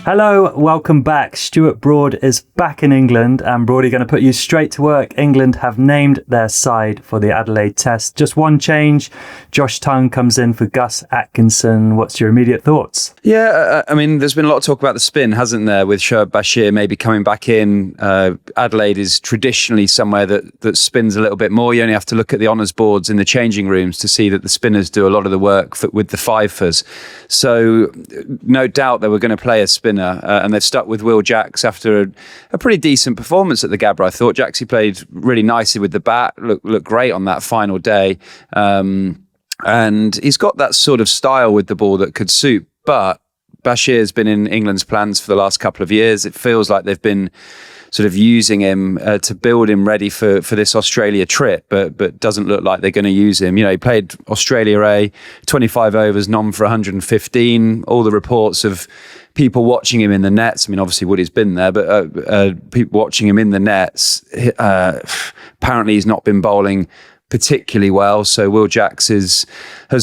Hello, welcome back. Stuart Broad is back in England, and Broady going to put you straight to work. England have named their side for the Adelaide Test. Just one change. Josh Tongue comes in for Gus Atkinson. What's your immediate thoughts? Yeah, I mean, there's been a lot of talk about the spin, hasn't there, with Shoaib Bashir maybe coming back in. Adelaide is traditionally somewhere that spins a little bit more. You only have to look at the honours boards in the changing rooms to see that the spinners do a lot of the work with the fifers. So no doubt they were going to play a spinner. And they've stuck with Will Jacks after a pretty decent performance at the Gabba. I thought Jacksy played really nicely with the bat, looked great on that final day. And he's got that sort of style with the ball that could suit. But Bashir's been in England's plans for the last couple of years. It feels like they've been sort of using him to build him ready for this Australia trip, but doesn't look like they're going to use him. You know, he played Australia A, 25 overs, none for 115. All the reports of people watching him in the nets. I mean, obviously Woody's been there, but people watching him in the nets, apparently he's not been bowling particularly well. So Will Jacks has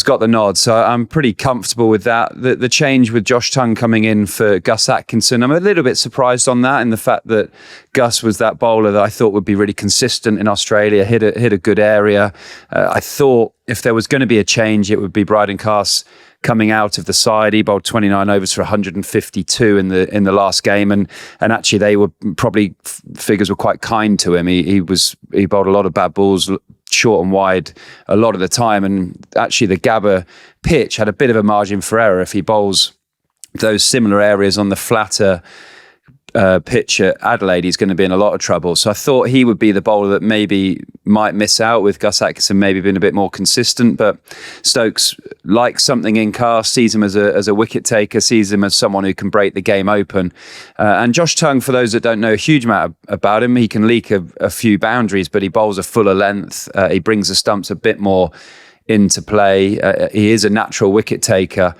got the nod. So I'm pretty comfortable with that. The change with Josh Tongue coming in for Gus Atkinson, I'm a little bit surprised on that, in the fact that Gus was that bowler that I thought would be really consistent in Australia, hit a good area. I thought if there was going to be a change, it would be Brydon Carse coming out of the side. He bowled 29 overs for 152 in the last game, and actually they were probably, figures were quite kind to him. He bowled a lot of bad balls, short and wide a lot of the time, and actually the Gabba pitch had a bit of a margin for error. If he bowls those similar areas on the flatter pitch at Adelaide, he's going to be in a lot of trouble. So I thought he would be the bowler that maybe might miss out, with Gus Atkinson maybe been a bit more consistent. But Stokes likes something in Carse, sees him as a wicket taker, sees him as someone who can break the game open. And Josh Tongue, for those that don't know a huge amount about him, he can leak a few boundaries, but he bowls a fuller length. He brings the stumps a bit more into play. He is a natural wicket taker.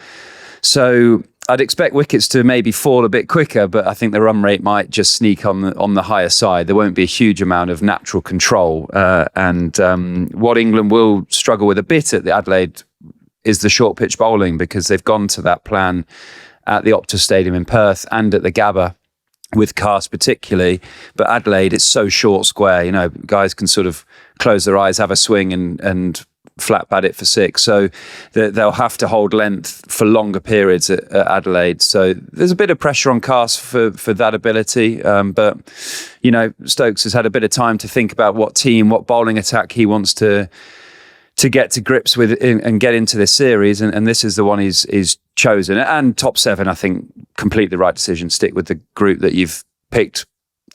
So I'd expect wickets to maybe fall a bit quicker, but I think the run rate might just sneak on the higher side. There won't be a huge amount of natural control. And what England will struggle with a bit at the Adelaide is the short pitch bowling, because they've gone to that plan at the Optus Stadium in Perth and at the Gabba, with Carse particularly. But Adelaide, it's so short square. You know, guys can sort of close their eyes, have a swing and flat bat it for six. So they'll have to hold length for longer periods at Adelaide. So there's a bit of pressure on Carse for that ability. But, you know, Stokes has had a bit of time to think about what bowling attack he wants to get to grips with and get into this series. And this is the one he's chosen. And top seven, I think, completely the right decision. Stick with the group that you've picked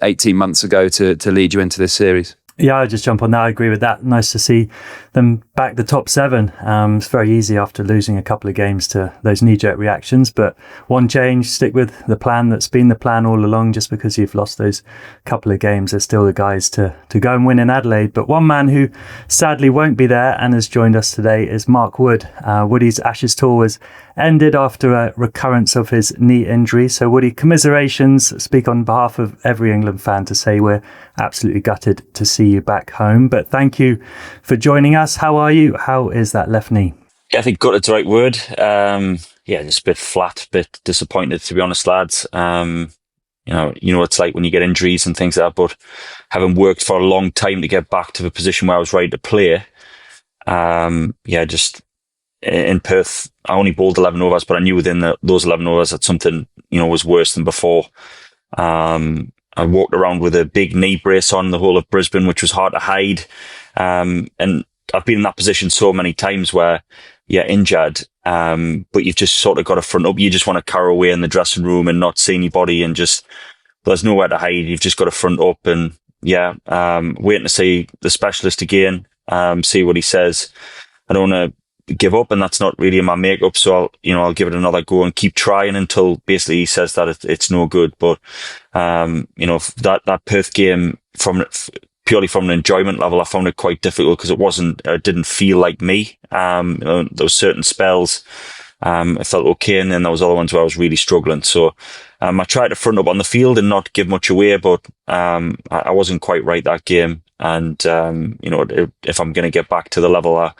18 months ago to lead you into this series. Yeah, I'll just jump on that. I agree with that. Nice to see them back the top seven. It's very easy after losing a couple of games to those knee-jerk reactions, but one change, stick with the plan that's been the plan all along. Just because you've lost those couple of games, there's still the guys to go and win in Adelaide. But one man who sadly won't be there and has joined us today is Mark Wood. Woody's Ashes tour was ended after a recurrence of his knee injury. So Woody, commiserations. Speak on behalf of every England fan to say we're absolutely gutted to see you back home. But thank you for joining us. How are you? How is that left knee? Yeah, I think gutted's the right word. Just a bit flat, a bit disappointed, to be honest, lads. You know it's like when you get injuries and things like that, but having worked for a long time to get back to the position where I was ready to play, just in Perth, I only bowled 11 overs, but I knew within those 11 overs that something, was worse than before. I walked around with a big knee brace on the whole of Brisbane, which was hard to hide. And I've been in that position so many times where you're injured, but you've just sort of got to front up. You just want to carry away in the dressing room and not see anybody, and there's nowhere to hide. You've just got to front up and waiting to see the specialist again, see what he says. I don't want to give up, and that's not really in my makeup, so I'll give it another go and keep trying until basically he says that it's no good. But that Perth game, purely from an enjoyment level, I found it quite difficult because it didn't feel like me. There was certain spells I felt okay, and then there was other ones where I was really struggling. So I tried to front up on the field and not give much away, but I wasn't quite right that game. And, if I'm going to get back to the level I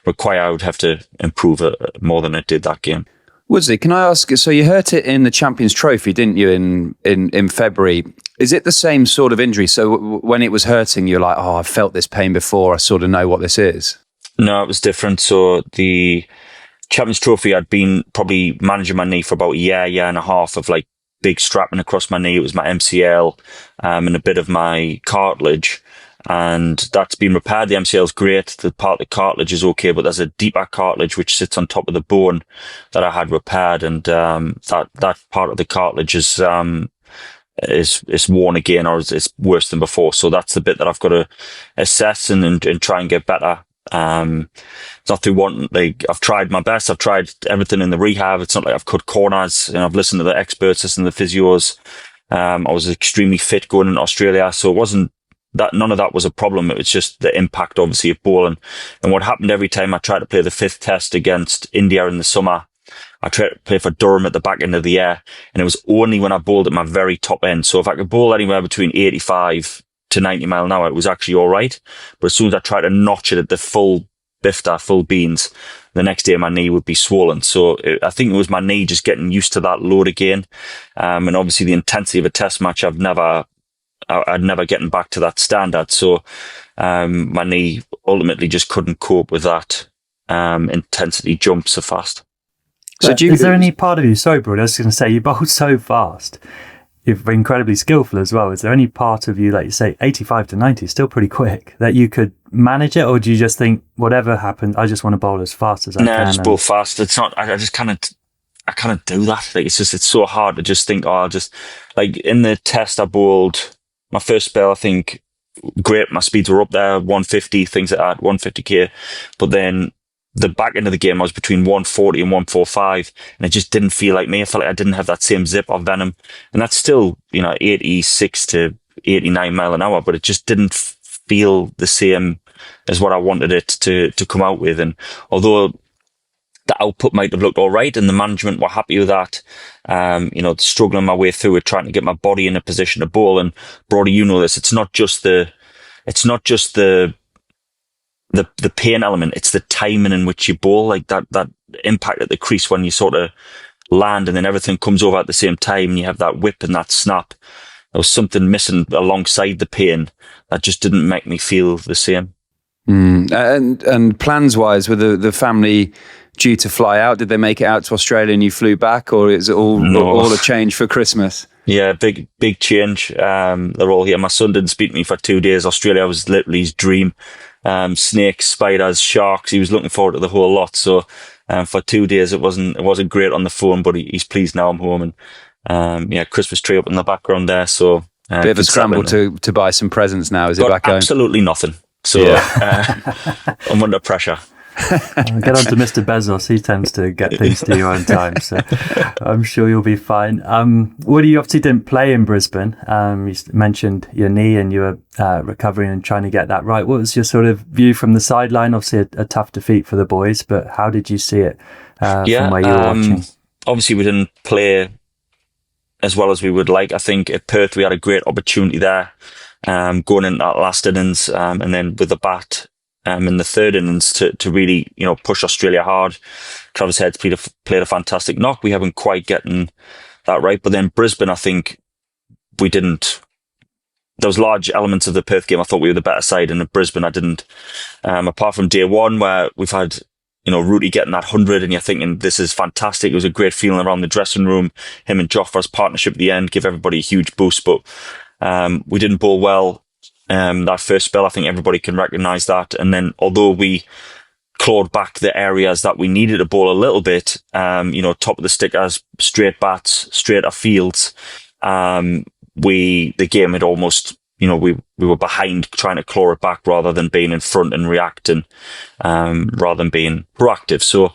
require, I would have to improve it more than it did that game. Woodsley, can I ask, so you hurt it in the Champions Trophy, didn't you, in February? Is it the same sort of injury? So when it was hurting, you're like, oh, I've felt this pain before, I sort of know what this is? No, it was different. So the Champions Trophy, I'd been probably managing my knee for about a year and a half of like big strapping across my knee. It was my MCL and a bit of my cartilage. And that's been repaired. The MCL is great. The part of the cartilage is okay, but there's a deeper cartilage which sits on top of the bone that I had repaired, and that part of the cartilage is worn again, or it's worse than before. So that's the bit that I've got to assess and try and get better. It's not through wanting, like, I've tried my best. I've tried everything in the rehab. It's not like I've cut corners, and I've listened to the experts, listened to the physios. I was extremely fit going into Australia, so it wasn't that, none of that was a problem. It was just the impact, obviously, of bowling. And what happened every time I tried to play the 5th test against India in the summer, I tried to play for Durham at the back end of the year, and it was only when I bowled at my very top end. So if I could bowl anywhere between 85 to 90 mile an hour, it was actually all right. But as soon as I tried to notch it at the full bifter, full beans, the next day my knee would be swollen. So I think it was my knee just getting used to that load again. And obviously the intensity of a test match, I'd never getting back to that standard. So my knee ultimately just couldn't cope with that intensity jump so fast. So is there any part of you, sorry, Broady, I was going to say, you bowled so fast. You're incredibly skillful as well. Is there any part of you, like you say, 85 to 90 is still pretty quick, that you could manage it? Or do you just think, whatever happened, I just want to bowl as fast as I can? No, I just bowl fast. It's not, I just kind of do that. Like, it's so hard to just think, I'll just, like, in the test I bowled, my first spell, I think, great. My speeds were up there, 150, things like that, 150k. But then the back end of the game, I was between 140 and 145, and it just didn't feel like me. I felt like I didn't have that same zip or venom. And that's still, 86 to 89 mile an hour, but it just didn't feel the same as what I wanted it to come out with. And although the output might have looked all right and the management were happy with that, struggling my way through it, trying to get my body in a position to bowl. And Broady, you know this, it's not just the pain element, it's the timing in which you bowl, like that impact at the crease when you sort of land and then everything comes over at the same time and you have that whip and that snap. There was something missing alongside the pain that just didn't make me feel the same. And plans wise, were the family due to fly out? Did they make it out to Australia and you flew back, or is it all a change for Christmas? Yeah, big change. They're all here. My son didn't speak to me for 2 days. Australia was literally his dream. Snakes, spiders, sharks. He was looking forward to the whole lot. So for 2 days, it wasn't great on the phone, but he's pleased now I'm home. And Christmas tree up in the background there. So bit of a scramble to buy some presents now. Is it back home? Absolutely nothing. So I'm under pressure. Get on to Mr. Bezos. He tends to get things to you on time, so I'm sure you'll be fine. Woody, you obviously didn't play in Brisbane. You mentioned your knee and you were recovering and trying to get that right. What was your sort of view from the sideline? Obviously a tough defeat for the boys, but how did you see it from where you were watching? Obviously we didn't play as well as we would like. I think at Perth we had a great opportunity there, going into that last innings, and then with the bat in the third innings to really, push Australia hard. Travis Head's played a fantastic knock. We haven't quite gotten that right. But then Brisbane, I think we didn't. There was large elements of the Perth game I thought we were the better side, and at Brisbane I didn't. Apart from day one where we've had, Rooty getting that 100 and you're thinking this is fantastic. It was a great feeling around the dressing room. Him and Jofra's partnership at the end give everybody a huge boost, but we didn't bowl well. That first spell, I think everybody can recognise that. And then although we clawed back the areas that we needed to bowl a little bit, top of the stickers, straight bats, straighter fields, the game had almost, we were behind trying to claw it back rather than being in front and reacting, rather than being proactive. So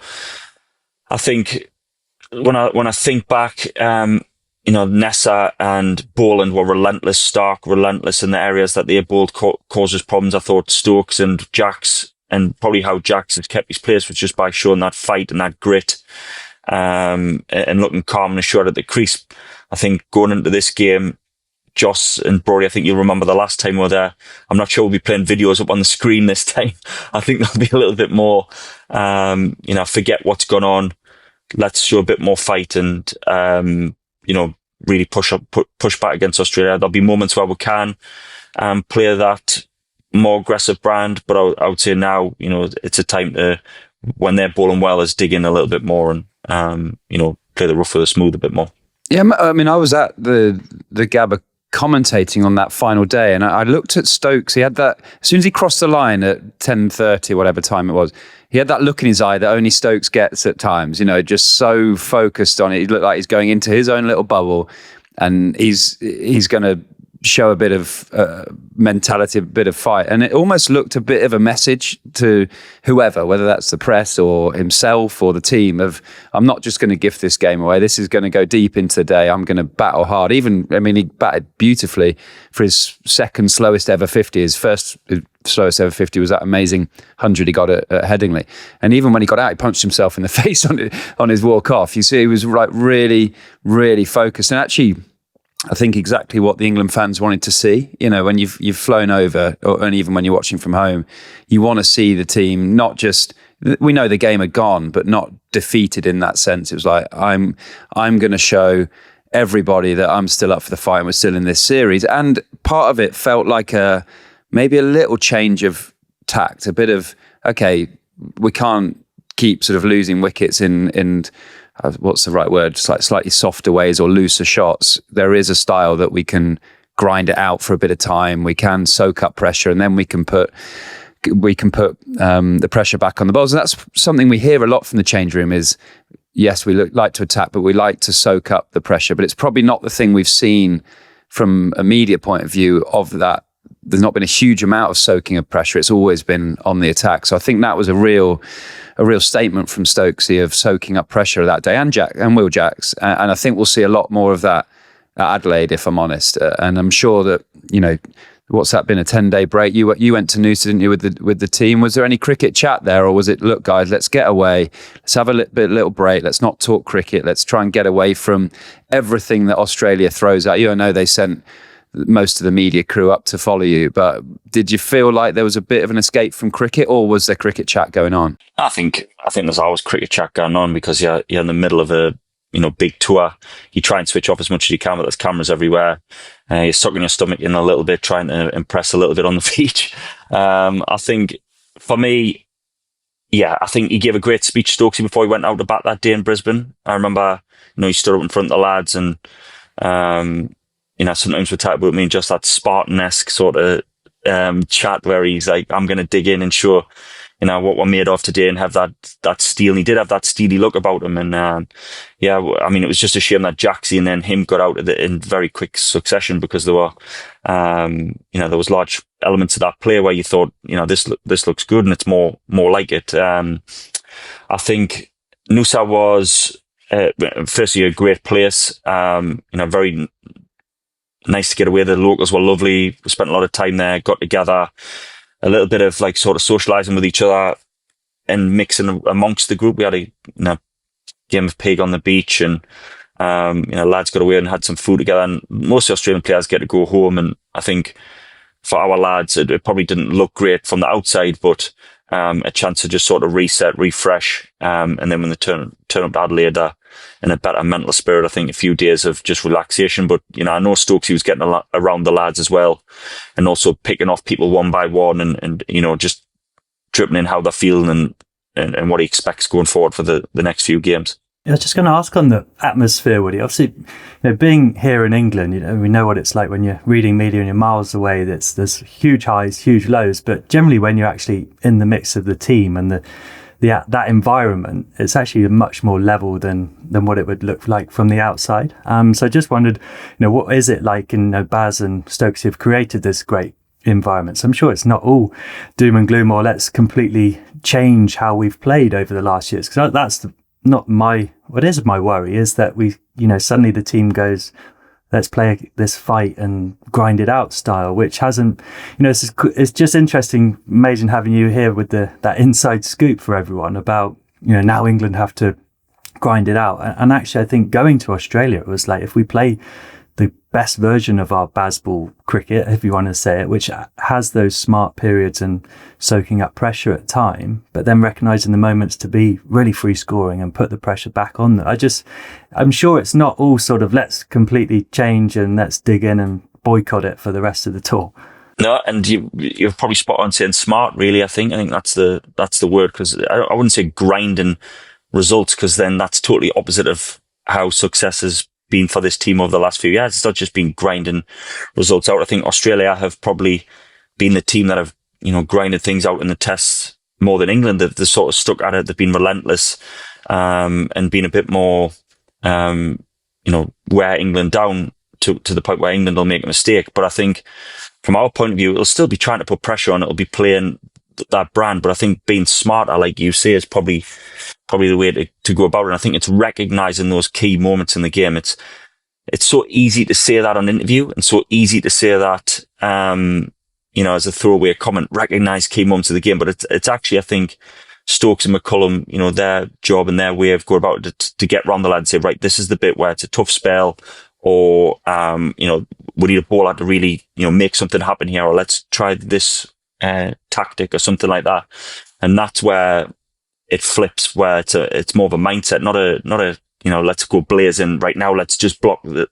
I think when I think back, Nessa and Boland were relentless, Stark, relentless in the areas that they bowled causes problems. I thought Stokes and Jacks, and probably how Jacks has kept his place was just by showing that fight and that grit, and looking calm and assured at the crease. I think going into this game, Joss and Broady, I think you'll remember the last time we were there. I'm not sure we'll be playing videos up on the screen this time. I think there'll be a little bit more, forget what's gone on. let's show a bit more fight and, really push back against Australia. There'll be moments where we can play that more aggressive brand, but I would say now, it's a time to, when they're bowling well, is dig in a little bit more and, play the rough with the smooth a bit more. Yeah, I mean, I was at the Gabba commentating on that final day, and I looked at Stokes. He had that, as soon as he crossed the line at 10:30, whatever time it was, he had that look in his eye that only Stokes gets at times, just so focused on it. He looked like he's going into his own little bubble, and he's going to show a bit of mentality, a bit of fight. And it almost looked a bit of a message to whoever, whether that's the press or himself or the team, of, I'm not just going to gift this game away. This is going to go deep into the day. I'm going to battle hard. He batted beautifully for his second slowest ever 50. His first slowest ever 50 was that amazing 100 he got at Headingley. And even when he got out, he punched himself in the face on his walk off. You see, he was really, really focused. And actually, I think exactly what the England fans wanted to see. When you've flown over, and even when you're watching from home, you want to see the team not just, we know the game had gone, but not defeated in that sense. It was like, I'm going to show everybody that I'm still up for the fight and we're still in this series. And part of it felt like maybe a little change of tact, a bit of, okay, we can't keep sort of losing wickets in what's the right word? Just like slightly softer ways or looser shots. There is a style that we can grind it out for a bit of time. We can soak up pressure, and then we can put the pressure back on the bowlers. And that's something we hear a lot from the change room is, yes, we like to attack, but we like to soak up the pressure. But it's probably not the thing we've seen from a media point of view of that. There's not been a huge amount of soaking of pressure. It's always been on the attack. So I think that was a real statement from Stokesy of soaking up pressure that day, and Will Jacks. And I think we'll see a lot more of that at Adelaide, if I'm honest. And I'm sure that, what's that been, a 10-day break? You went to Noosa, didn't you, with the team? Was there any cricket chat there, or was it, look, guys, let's get away. Let's have a little break. Let's not talk cricket. Let's try and get away from everything that Australia throws at you. I know they sent most of the media crew up to follow you, but did you feel like there was a bit of an escape from cricket, or was there cricket chat going on? I think there's always cricket chat going on because you're in the middle of a big tour. You try and switch off as much as you can, but there's cameras everywhere. You're sucking your stomach in a little bit, trying to impress a little bit on the beach. I think for me, I think he gave a great speech, Stokesy, before he went out to bat that day in Brisbane. I remember, he stood up in front of the lads and, sometimes we talk about me and just that Spartan-esque sort of chat where he's like, I'm going to dig in and show, what we're made of today and have that steel. And he did have that steely look about him. And it was just a shame that Jaxie and then him got out in very quick succession because there were, there was large elements of that play where you thought, this looks good and it's more like it. I think Noosa was, firstly, a great place, very nice to get away. The locals were lovely. We spent a lot of time there, got together, a little bit of like sort of socialising with each other and mixing amongst the group. We had a game of pig on the beach and, lads got away and had some food together, and most Australian players get to go home. And I think for our lads, it probably didn't look great from the outside, but a chance to just sort of reset, refresh. And then when they turn up to Adelaide, in a better mental spirit, I think a few days of just relaxation. But, I know Stokes, he was getting around the lads as well, and also picking off people one by one and just dripping in how they're feeling and what he expects going forward for the next few games. I was just going to ask on the atmosphere, Woody. Obviously, being here in England, we know what it's like when you're reading media and you're miles away. There's huge highs, huge lows, but generally when you're actually in the mix of the team and that environment, it's actually much more level than what it would look like from the outside. So I just wondered, what is it like? And Baz and Stokes have created this great environment. So I'm sure it's not all doom and gloom or let's completely change how we've played over the last years. Because that's what is my worry is that we, suddenly the team goes, let's play this fight and grind it out style, which hasn't, it's just interesting, amazing having you here with that inside scoop for everyone about, now England have to grind it out. And actually, I think going to Australia, it was like, if we play the best version of our Bazball cricket, if you want to say it, which has those smart periods and soaking up pressure at time, but then recognising the moments to be really free scoring and put the pressure back on them. I'm sure it's not all sort of let's completely change and let's dig in and boycott it for the rest of the tour. No, and you're probably spot on saying smart, really. I think that's the word, because I wouldn't say grinding results, because then that's totally opposite of how success has been for this team over the last few years. It's not just been grinding results out. I think Australia have probably been the team that have, grinded things out in the tests more than England. They've sort of stuck at it. They've been relentless, and been a bit more, wear England down to the point where England will make a mistake. But I think from our point of view, it'll still be trying to put pressure on. It'll be playing that brand. But I think being smarter, like you say, is probably the way to go about it. And I think it's recognizing those key moments in the game. It's so easy to say that on interview, and so easy to say that, as a throwaway comment, recognize key moments of the game. But it's actually, I think, Stokes and McCullum, their job and their way of going about it to get round the lad and say, right, this is the bit where it's a tough spell, or, we need a bowler to really, make something happen here, or let's try this tactic or something like that. And that's where it flips, where it's more of a mindset, not a let's go blazing right now. Let's just block the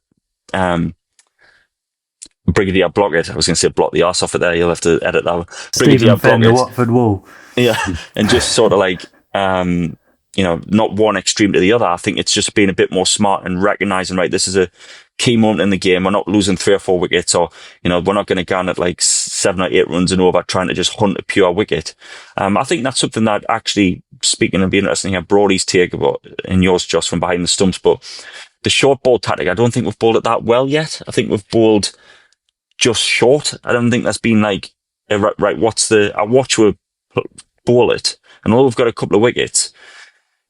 Brigadier block it. I was going to say block the arse off it there. You'll have to edit that one. Stephen Fenn, the Watford wall. Yeah, and just sort of like not one extreme to the other. I think it's just being a bit more smart and recognizing, right, this is a key moment in the game. We're not losing 3 or 4 wickets, or we're not going to garner like 7 or 8 runs and over trying to just hunt a pure wicket. I think that's something that actually, speaking of being interesting, here, Broady's take about, and yours, Josh, from behind the stumps, but the short ball tactic, I don't think we've bowled it that well yet. I think we've bowled just short. I don't think that's been like, right, I watch we bowl it, and although we've got a couple of wickets.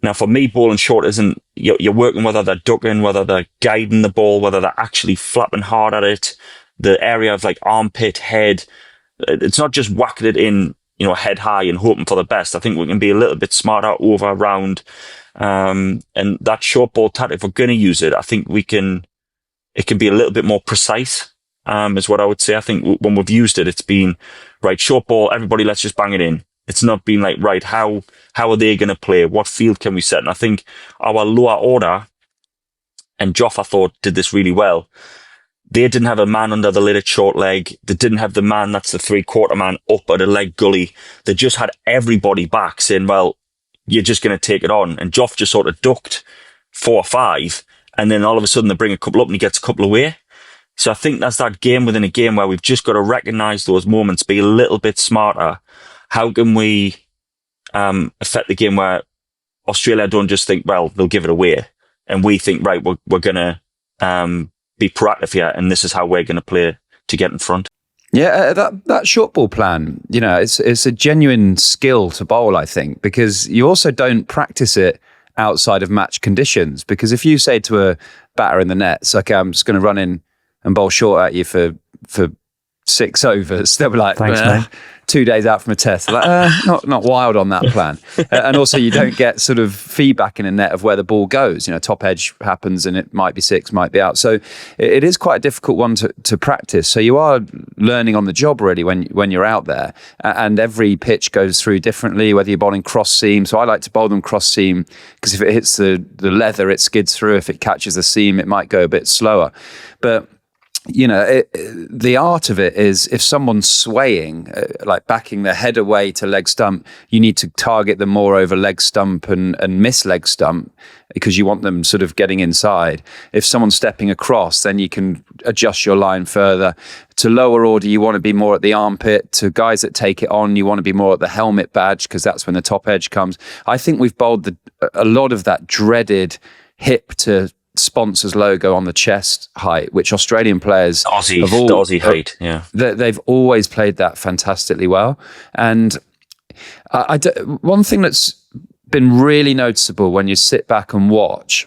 Now, for me, bowling short isn't, you're working whether they're ducking, whether they're guiding the ball, whether they're actually flapping hard at it, the area of like armpit, head. It's not just whacking it in, head high and hoping for the best. I think we can be a little bit smarter over, around, and that short ball tactic, if we're going to use it, I think it can be a little bit more precise, is what I would say. I think when we've used it, it's been, right, short ball, everybody, let's just bang it in. It's not been like, right, how are they going to play? What field can we set? And I think our lower order, and Joff, I thought, did this really well. They didn't have a man under the lid at short leg. They didn't have the man that's the 3/4 man up at a leg gully. They just had everybody back saying, well, you're just going to take it on. And Joff just sort of ducked 4 or 5. And then all of a sudden they bring a couple up and he gets a couple away. So I think that's that game within a game where we've just got to recognize those moments, be a little bit smarter. How can we affect the game where Australia don't just think, well, they'll give it away, and we think, right, we're going to be proactive here, and this is how we're going to play to get in front. Yeah, that short ball plan, it's a genuine skill to bowl, I think, because you also don't practice it outside of match conditions. Because if you say to a batter in the nets, okay, I'm just going to run in and bowl short at you for 6 overs, they'll be like, thanks, mate. 2 days out from a test, like, not wild on that plan. And also you don't get sort of feedback in a net of where the ball goes. Top edge happens and it might be 6, might be out. So it is quite a difficult one to practice. So you are learning on the job really when you're out there, and every pitch goes through differently, whether you're bowling cross seam. So I like to bowl them cross seam because if it hits the leather, it skids through. If it catches the seam, it might go a bit slower. But the art of it is if someone's swaying, like backing their head away to leg stump, you need to target them more over leg stump and miss leg stump because you want them sort of getting inside. If someone's stepping across, then you can adjust your line further. To lower order, you want to be more at the armpit. To guys that take it on, you want to be more at the helmet badge because that's when the top edge comes. I think we've bowled a lot of that dreaded hip to sponsor's logo on the chest height, which Australian players the Aussie height, yeah, they've always played that fantastically well. And one thing that's been really noticeable when you sit back and watch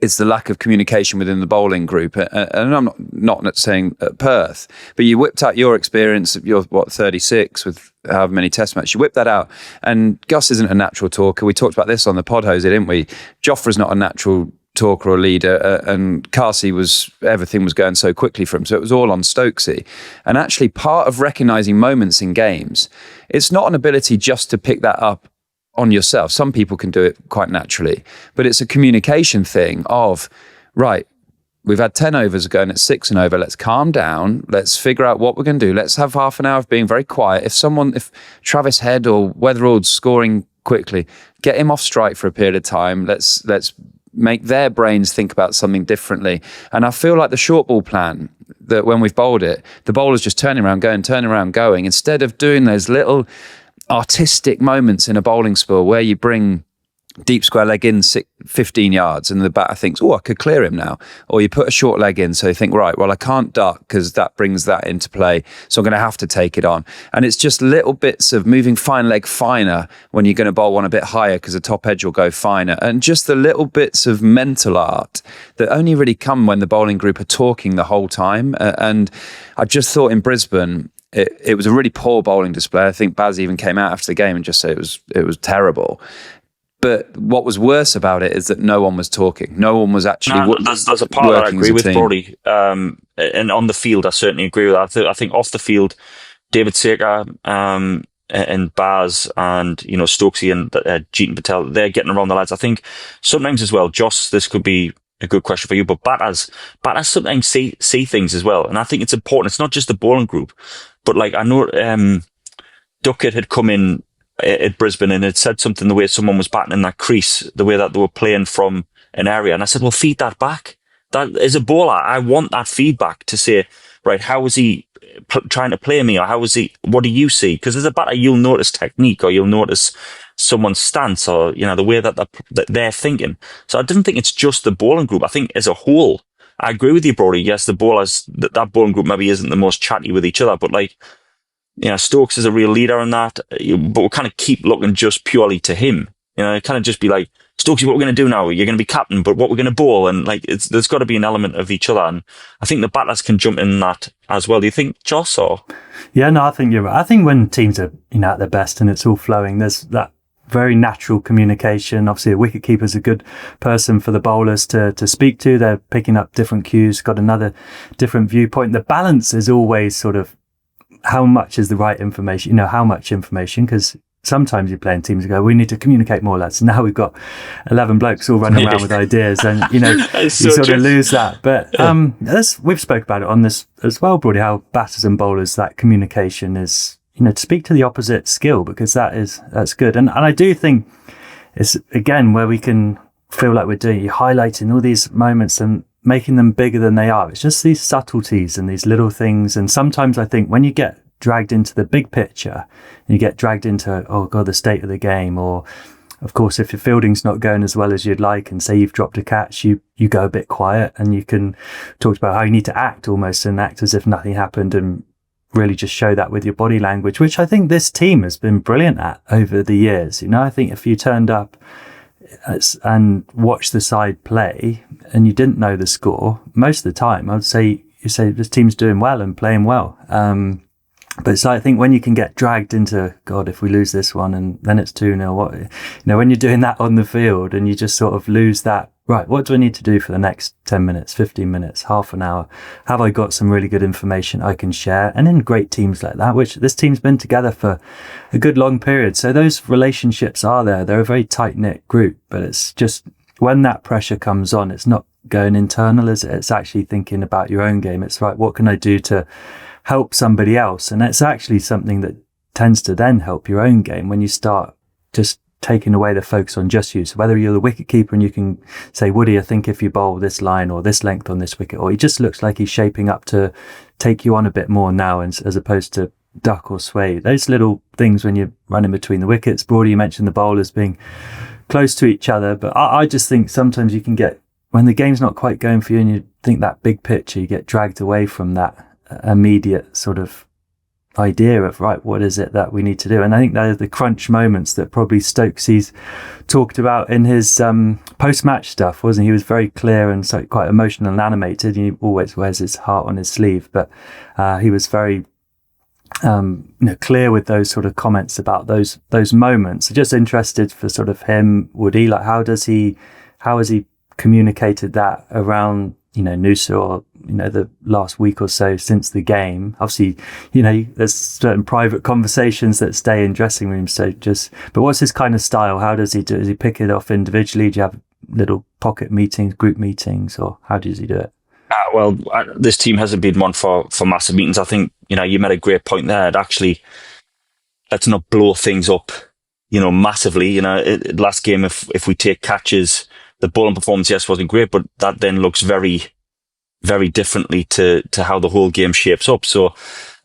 is the lack of communication within the bowling group. And I'm not saying at Perth, but you whipped out your experience of your 36 with however many test matches. You whipped that out. And Gus isn't a natural talker. We talked about this on the pod hose, didn't we? Jofra's not a natural talker or leader, and everything was going so quickly for him. So it was all on Stokesy. And actually part of recognising moments in games, it's not an ability just to pick that up on yourself. Some people can do it quite naturally, but it's a communication thing of, right, we've had 10 overs going at 6 and over. Let's calm down. Let's figure out what we're going to do. Let's have half an hour of being very quiet. If Travis Head or Weatherald's scoring quickly, get him off strike for a period of time. Let's make their brains think about something differently. And I feel like the short ball plan, that when we've bowled it, the bowler's just turning around going, instead of doing those little artistic moments in a bowling spell where you bring deep square leg in 15 yards and the batter thinks, I could clear him now. Or you put a short leg in, so you think, right, well, I can't duck because that brings that into play, so I'm going to have to take it on. And it's just little bits of moving fine leg finer when you're going to bowl one a bit higher because the top edge will go finer. And just the little bits of mental art that only really come when the bowling group are talking the whole time. And I just thought in Brisbane, it was a really poor bowling display. I think Baz even came out after the game and just said it was terrible. But what was worse about it is that no one was talking. No one was actually there's a part that I agree with Broady. And on the field, I certainly agree with that. I think off the field, David Sekhar and Baz and, Stokesy and Jeetan Patel, they're getting around the lads. I think sometimes as well, Joss, this could be a good question for you, but batters sometimes see things as well. And I think it's important. It's not just the bowling group, but like I know Duckett had come in at Brisbane and had said something the way someone was batting in that crease, the way that they were playing from an area. And I said, well, feed that back. That as a bowler, I want that feedback to say, right, how is he trying to play me? Or what do you see? Because as a batter, you'll notice technique or you'll notice someone's stance or, the way that they're thinking. So I didn't think it's just the bowling group. I think as a whole, I agree with you, Broady. Yes, the bowlers, that bowling group maybe isn't the most chatty with each other, but like, Stokes is a real leader in that, but we'll kind of keep looking just purely to him. Kind of just be like, Stokes, what we're going to do now? You're going to be captain, but what we're going to bowl? And like, there's got to be an element of each other. And I think the batters can jump in that as well. Do you think, Joss, or? Yeah, no, I think you're right. I think when teams are, at their best and it's all flowing, there's that very natural communication. Obviously, a wicketkeeper's a good person for the bowlers to speak to. They're picking up different cues, got another different viewpoint. The balance is always sort of, how much is the right information? How much information? Because sometimes you're playing teams and go, we need to communicate more, lads. Now we've got 11 blokes all running around with ideas, and you sort of lose that. But we've spoke about it on this as well, Broady, how batters and bowlers, that communication is, to speak to the opposite skill, because that's good. And I do think it's again where we can feel like you're highlighting all these moments and making them bigger than they are. It's just these subtleties and these little things. And sometimes I think when you get dragged into the big picture and you get dragged into, the state of the game, or of course, if your fielding's not going as well as you'd like, and say you've dropped a catch, you go a bit quiet and you can talk about how you need to act almost and act as if nothing happened and really just show that with your body language, which I think this team has been brilliant at over the years. I think if you turned up and watch the side play and you didn't know the score, most of the time I would say this team's doing well and playing well. But so I think when you can get dragged into, God, if we lose this one and then it's 2-0, when you're doing that on the field and you just sort of lose that, right, what do I need to do for the next 10 minutes, 15 minutes, half an hour? Have I got some really good information I can share? And in great teams like that, which this team's been together for a good long period. So those relationships are there. They're a very tight-knit group, but it's just when that pressure comes on, it's not going internal, is it? It's actually thinking about your own game. It's right, what can I do to help somebody else? And it's actually something that tends to then help your own game when you start just taking away the focus on just you. So whether you're the wicket keeper and you can say, Woody, I think if you bowl this line or this length on this wicket, or he just looks like he's shaping up to take you on a bit more now, as opposed to duck or sway. Those little things when you're running between the wickets. Broady, you mentioned the bowlers being close to each other, but I just think sometimes you can get, when the game's not quite going for you and you think that big picture, you get dragged away from that immediate sort of idea of, right, what is it that we need to do? And I think they're the crunch moments that probably Stokesy's talked about in his post-match stuff, wasn't he? He was very clear and so quite emotional and animated. He always wears his heart on his sleeve, but he was very clear with those sort of comments about those moments. Just interested for sort of him, Woody, like how is he communicated that around, Noosa, or, the last week or so since the game? Obviously, there's certain private conversations that stay in dressing rooms. But what's his kind of style? How does he do it? Does he pick it off individually? Do you have little pocket meetings, group meetings, or how does he do it? This team hasn't been one for massive meetings. I think, you made a great point there. Actually, let's not blow things up, massively. Last game, if we take catches, the bowling performance, yes, wasn't great, but that then looks very, very differently to how the whole game shapes up. So,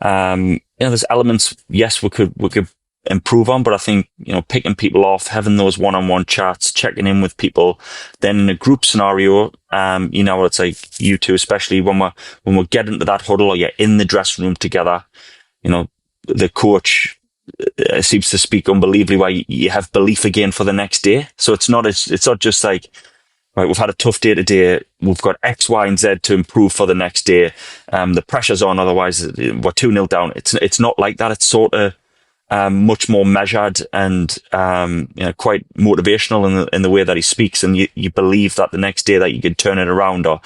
there's elements, yes, we could improve on, but I think, picking people off, having those one-on-one chats, checking in with people, then in a group scenario, it's like you two, especially when we're getting to that huddle, or you're in the dressing room together, the coach seems to speak unbelievably where you have belief again for the next day. So it's not just like, right, we've had a tough day today, we've got X, Y, and Z to improve for the next day. The pressure's on, otherwise we're 2-0 down. It's not like that. It's sort of much more measured and quite motivational in the way that he speaks, and you believe that the next day that you can turn it around, or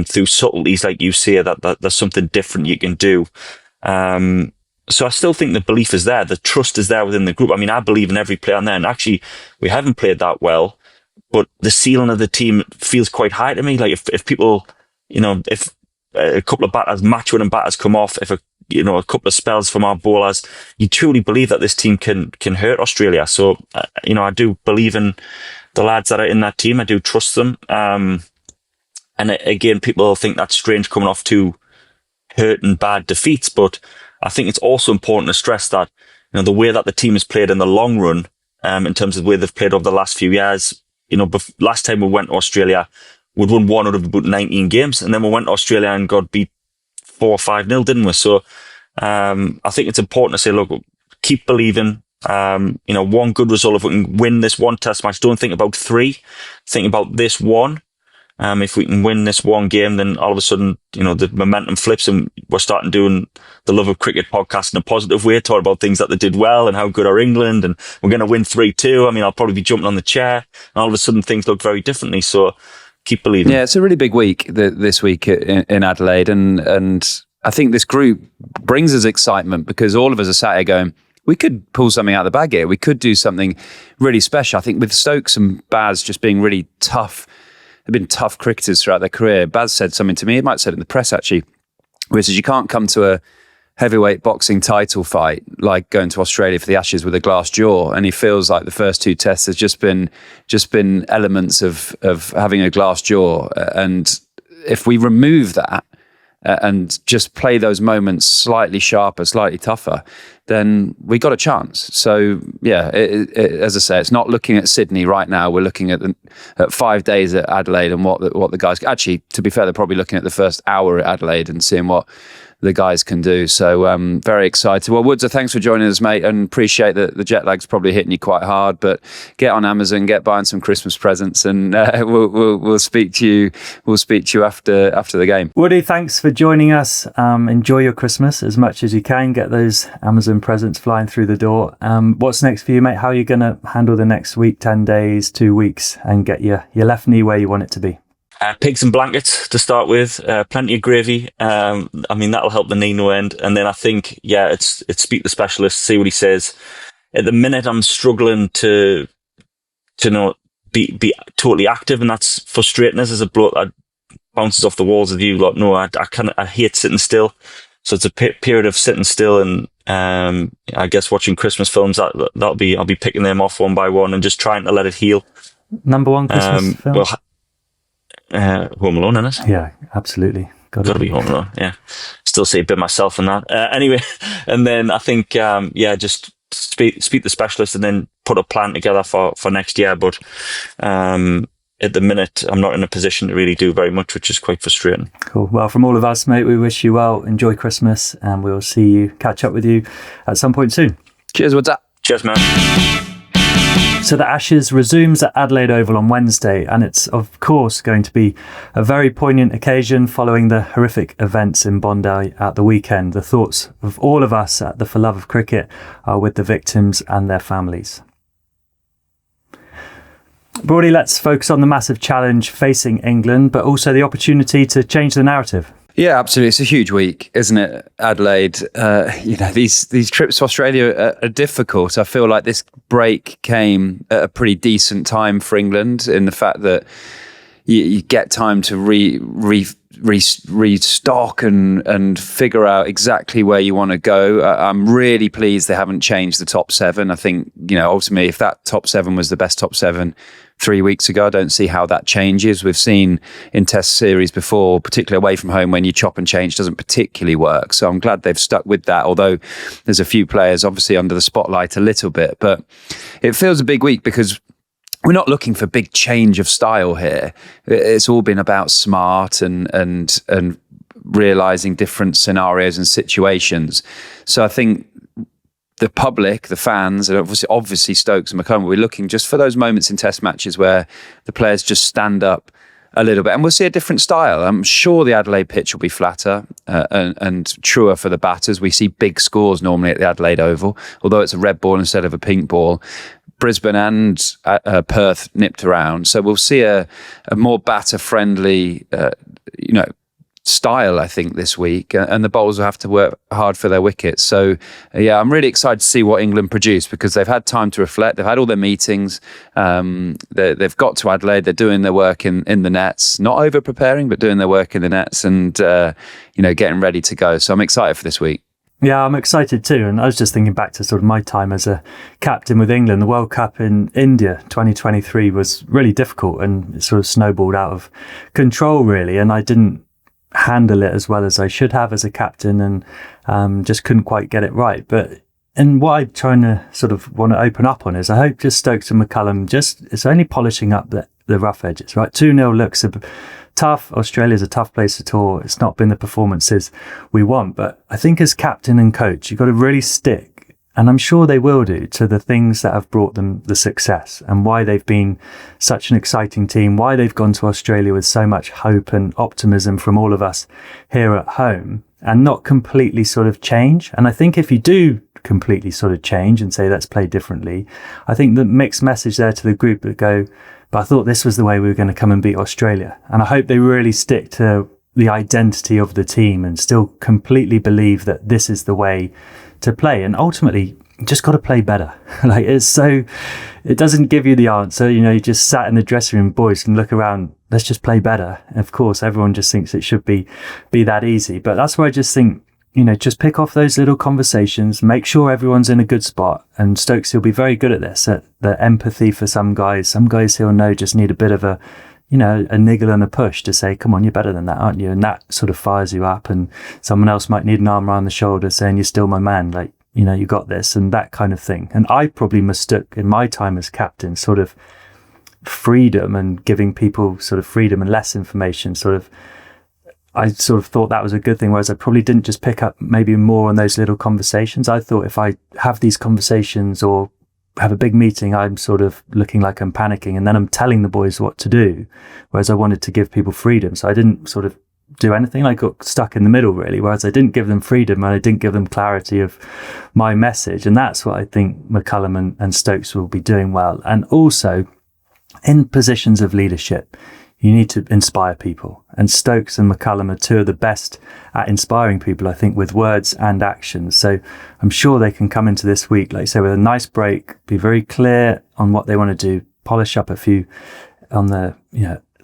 through subtleties, like you say, that there's something different you can do. So I still think the belief is there, the trust is there within the group. I mean, I believe in every player on there, and actually we haven't played that well, but the ceiling of the team feels quite high to me. Like if people, if a couple of batters, match-winning batters come off, if a couple of spells from our bowlers, you truly believe that this team can hurt Australia. So, I do believe in the lads that are in that team. I do trust them. And again, people think that's strange coming off two hurt and bad defeats, but I think it's also important to stress that, the way that the team has played in the long run, in terms of the way they've played over the last few years, last time we went to Australia, we'd won one out of about 19 games, and then we went to Australia and got beat 4 or 5-0, didn't we? So, I think it's important to say, look, keep believing. One good result, if we can win this one test match, don't think about 3, think about this one. If we can win this one game, then all of a sudden, the momentum flips, and we're starting doing the Love of Cricket podcast in a positive way, talking about things that they did well and how good are England, and we're going to win 3-2. I mean, I'll probably be jumping on the chair, and all of a sudden things look very differently. So keep believing. Yeah, it's a really big week this week in Adelaide, and I think this group brings us excitement, because all of us are sat here going, we could pull something out of the bag here. We could do something really special. I think with Stokes and Baz just being really tough, they've been tough cricketers throughout their career. Baz said something to me, he might have said it in the press actually, where he says you can't come to a heavyweight boxing title fight like going to Australia for the Ashes with a glass jaw. And he feels like the first 2 tests has just been elements of having a glass jaw. And if we remove that and just play those moments slightly sharper, slightly tougher, then we got a chance. So yeah, as I say, it's not looking at Sydney right now. We're looking at 5 days at Adelaide, and what the guys, actually, to be fair, they're probably looking at the first hour at Adelaide and seeing what the guys can do. So very excited. Well, Woods, thanks for joining us, mate, and appreciate that the jet lag's probably hitting you quite hard, but get on Amazon, get buying some Christmas presents, and we'll speak to you. We'll speak to you after the game. Woody, thanks for joining us. Enjoy your Christmas as much as you can. Get those Amazon presents flying through the door. What's next for you, mate? How are you going to handle the next week, 10 days, 2 weeks, and get your left knee where you want it to be? Pigs and blankets to start with, plenty of gravy. I mean, that'll help the knee no end. And then I think, yeah, it's speak to the specialist, see what he says. At the minute, I'm struggling to be totally active, and that's frustrating us as a bloke that bounces off the walls of you. Like, no, I hate sitting still. So it's a period of sitting still, and I guess watching Christmas films. I'll be picking them off one by one and just trying to let it heal. Number one Christmas film? Well, Home Alone, innit? Yeah, absolutely. Gotta be Home Alone, yeah. Still say a bit myself in that. Anyway, and then I think, just speak to the specialist and then put a plan together for next year. But at the minute, I'm not in a position to really do very much, which is quite frustrating. Cool. Well, from all of us, mate, we wish you well. Enjoy Christmas, and we'll catch up with you at some point soon. Cheers, what's up? Cheers, man. So the Ashes resumes at Adelaide Oval on Wednesday, and it's of course going to be a very poignant occasion following the horrific events in Bondi at the weekend. The thoughts of all of us at the For Love of Cricket are with the victims and their families. Broady, let's focus on the massive challenge facing England, but also the opportunity to change the narrative. Yeah, absolutely. It's a huge week, isn't it, Adelaide? These trips to Australia are difficult. I feel like this break came at a pretty decent time for England in the fact that you get time to restock and figure out exactly where you want to go. I'm really pleased they haven't changed the top seven. I think, ultimately, if that top seven was the best top seven 3 weeks ago, I don't see how that changes. We've seen in test series before, particularly away from home, when you chop and change doesn't particularly work. So I'm glad they've stuck with that, although there's a few players obviously under the spotlight a little bit. But it feels a big week because we're not looking for big change of style here. It's all been about smart and realizing different scenarios and situations. So I think the public, the fans, and obviously Stokes and McCullum will be looking just for those moments in test matches where the players just stand up a little bit, and we'll see a different style. I'm sure the Adelaide pitch will be flatter and truer for the batters. We see big scores normally at the Adelaide Oval, although it's a red ball instead of a pink ball. Brisbane and Perth nipped around, so we'll see a more batter-friendly, style, I think, this week, and the bowlers will have to work hard for their wickets. So I'm really excited to see what England produce, because they've had time to reflect. They've had all their meetings. They've got to Adelaide. They're doing their work in the nets, not over preparing, but doing their work in the nets and getting ready to go. So I'm excited for this week. Yeah, I'm excited too. And I was just thinking back to sort of my time as a captain with England. The World Cup in India 2023 was really difficult, and it sort of snowballed out of control, really. And I didn't handle it as well as I should have as a captain, and just couldn't quite get it right. And what I'm trying to sort of want to open up on is, I hope just Stokes and McCullum it's only polishing up the rough edges, right? 2-0 looks tough. Australia's a tough place to tour. It's not been the performances we want, but I think as captain and coach, you've got to really stick, and I'm sure they will do, to the things that have brought them the success and why they've been such an exciting team, why they've gone to Australia with so much hope and optimism from all of us here at home, and not completely sort of change. And I think if you do completely sort of change and say, let's play differently, I think the mixed message there to the group would go, but I thought this was the way we were going to come and beat Australia. And I hope they really stick to the identity of the team and still completely believe that this is the way to play. And ultimately, you just got to play better. It doesn't give you the answer. You just sat in the dressing room, boys, and look around, let's just play better. And of course, everyone just thinks it should be that easy. But that's where I just think, just pick off those little conversations, make sure everyone's in a good spot. And Stokes, he'll be very good at this, at the empathy for some guys. Some guys he'll know just need a bit of a niggle and a push to say, come on, you're better than that, aren't you? And that sort of fires you up. And someone else might need an arm around the shoulder saying, you're still my man. Like, you got this, and that kind of thing. And I probably mistook in my time as captain sort of freedom and giving people sort of freedom and less information I sort of thought that was a good thing, whereas I probably didn't just pick up maybe more on those little conversations. I thought if I have these conversations or have a big meeting, I'm sort of looking like I'm panicking, and then I'm telling the boys what to do, whereas I wanted to give people freedom. So I didn't sort of do anything. I got stuck in the middle, really, whereas I didn't give them freedom and I didn't give them clarity of my message. And that's what I think McCullum and Stokes will be doing well. And also in positions of leadership, you need to inspire people. And Stokes and McCullum are two of the best at inspiring people, I think, with words and actions. So I'm sure they can come into this week, like I say, with a nice break, be very clear on what they want to do, polish up a few on the,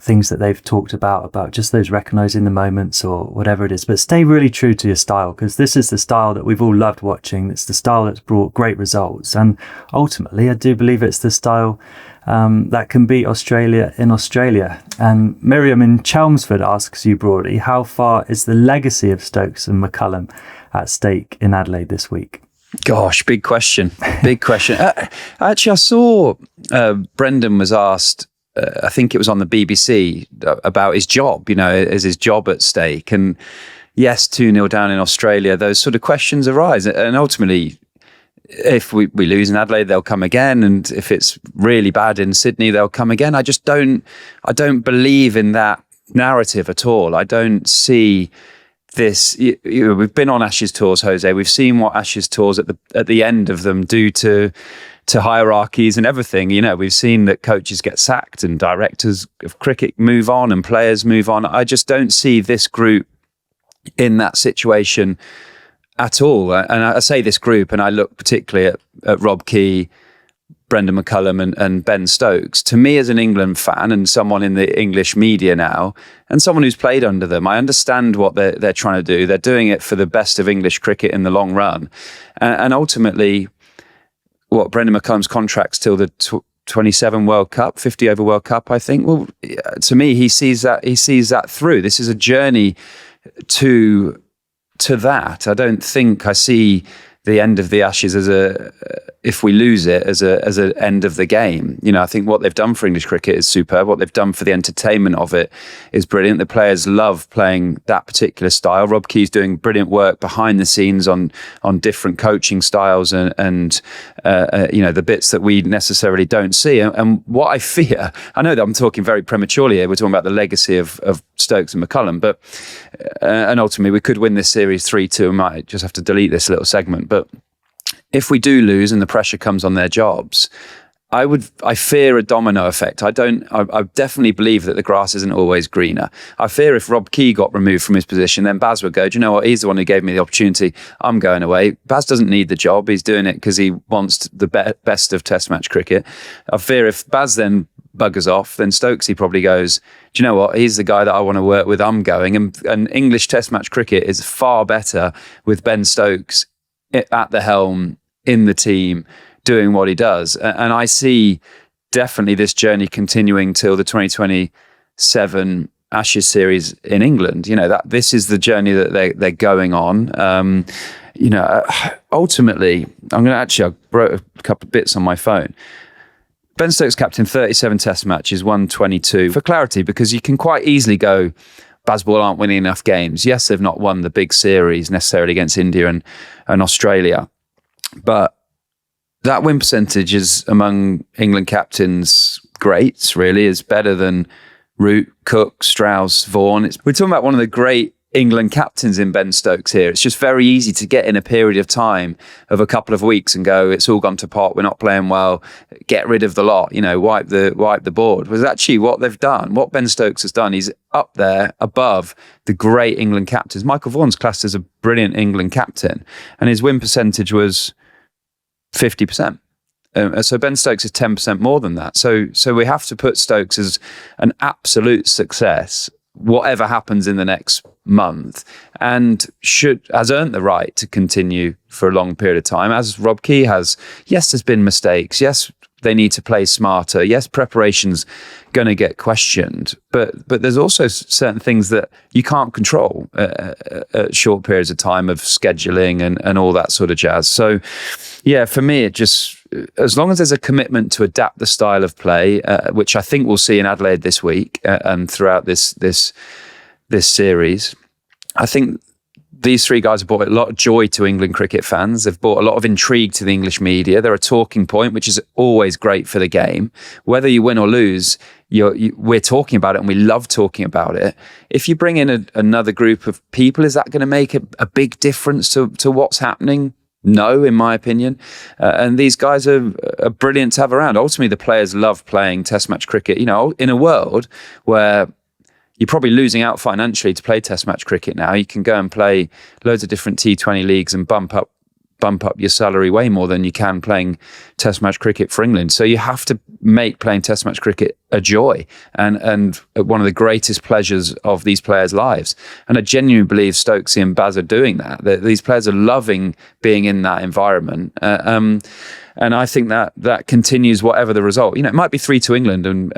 things that they've talked about just those recognizing the moments or whatever it is, but stay really true to your style, because this is the style that we've all loved watching. It's the style that's brought great results. And ultimately, I do believe it's the style that can beat Australia in Australia. And Miriam in Chelmsford asks you, Broady, how far is the legacy of Stokes and McCullum at stake in Adelaide this week? Gosh, big question. Big question. Actually, I saw Brendon was asked, I think it was on the BBC, about his job, is his job at stake? And yes, 2-0 down in Australia, those sort of questions arise. And ultimately, if we lose in Adelaide, they'll come again. And if it's really bad in Sydney, they'll come again. I don't believe in that narrative at all. I don't see we've been on Ashes tours, Jose. We've seen what Ashes tours at the end of them do to hierarchies and everything. We've seen that coaches get sacked and directors of cricket move on and players move on. I just don't see this group in that situation at all. And I say this group, and I look particularly at Rob Key, Brendon McCullum and Ben Stokes. To me, as an England fan and someone in the English media now, and someone who's played under them, I understand what they're trying to do. They're doing it for the best of English cricket in the long run. And ultimately, Brendon McCullum's contract's till the 27 World Cup, 50 over World Cup, I think. Well, to me, he sees that through. This is a journey to that. I don't think I see the end of the Ashes if we lose it, as an end of the game. I think what they've done for English cricket is superb. What they've done for the entertainment of it is brilliant. The players love playing that particular style. Rob Key's doing brilliant work behind the scenes on different coaching styles and the bits that we necessarily don't see. And what I fear, I know that I'm talking very prematurely here. We're talking about the legacy of Stokes and McCullum, but and ultimately we could win this series 3-2. I might just have to delete this little segment, but if we do lose and the pressure comes on their jobs, I fear a domino effect. I definitely believe that the grass isn't always greener. I fear if Rob Key got removed from his position, then Baz would go, do you know what? He's the one who gave me the opportunity. I'm going away. Baz doesn't need the job. He's doing it because he wants the best of Test match cricket. I fear if Baz then buggers off, then Stokesy probably goes, do you know what? He's the guy that I want to work with. I'm going. And English Test match cricket is far better with Ben Stokes at the helm, in the team, doing what he does. And I see definitely this journey continuing till the 2027 Ashes series in England. That this is the journey that they're going on. Ultimately, I wrote a couple of bits on my phone. Ben Stokes captain 37 Test matches, won 22. For clarity, because you can quite easily go, Bazball aren't winning enough games. Yes, they've not won the big series necessarily against India and Australia, but that win percentage is among England captains greats, really, is better than Root, Cook, Strauss, Vaughan. We're talking about one of the great England captains in Ben Stokes here. It's just very easy to get in a period of time of a couple of weeks and go, it's all gone to pot, we're not playing well, get rid of the lot, wipe the board. Was actually what they've done. What Ben Stokes has done, he's up there above the great England captains. Michael Vaughan's classed as a brilliant England captain, and his win percentage was 50%. So Ben Stokes is 10% more than that. So we have to put Stokes as an absolute success, whatever happens in the next month, and has earned the right to continue for a long period of time, as Rob Key has. Yes, there's been mistakes. Yes, they need to play smarter. Yes, preparation's going to get questioned, but there's also certain things that you can't control at short periods of time of scheduling and all that sort of jazz. So, yeah, for me, it just, as long as there's a commitment to adapt the style of play, which I think we'll see in Adelaide this week and throughout this series, I think these three guys have brought a lot of joy to England cricket fans. They've brought a lot of intrigue to the English media. They're a talking point, which is always great for the game. Whether you win or lose, we're talking about it and we love talking about it. If you bring in another group of people, is that going to make a big difference to what's happening? No, in my opinion. And these guys are brilliant to have around. Ultimately, the players love playing Test match cricket. In a world where you're probably losing out financially to play Test match cricket now, you can go and play loads of different T20 leagues and bump up your salary way more than you can playing Test match cricket for England. So you have to make playing Test match cricket a joy and one of the greatest pleasures of these players' lives. And I genuinely believe Stokesy and Baz are doing that. These players are loving being in that environment. And I think that continues whatever the result. It might be 3-2 England, and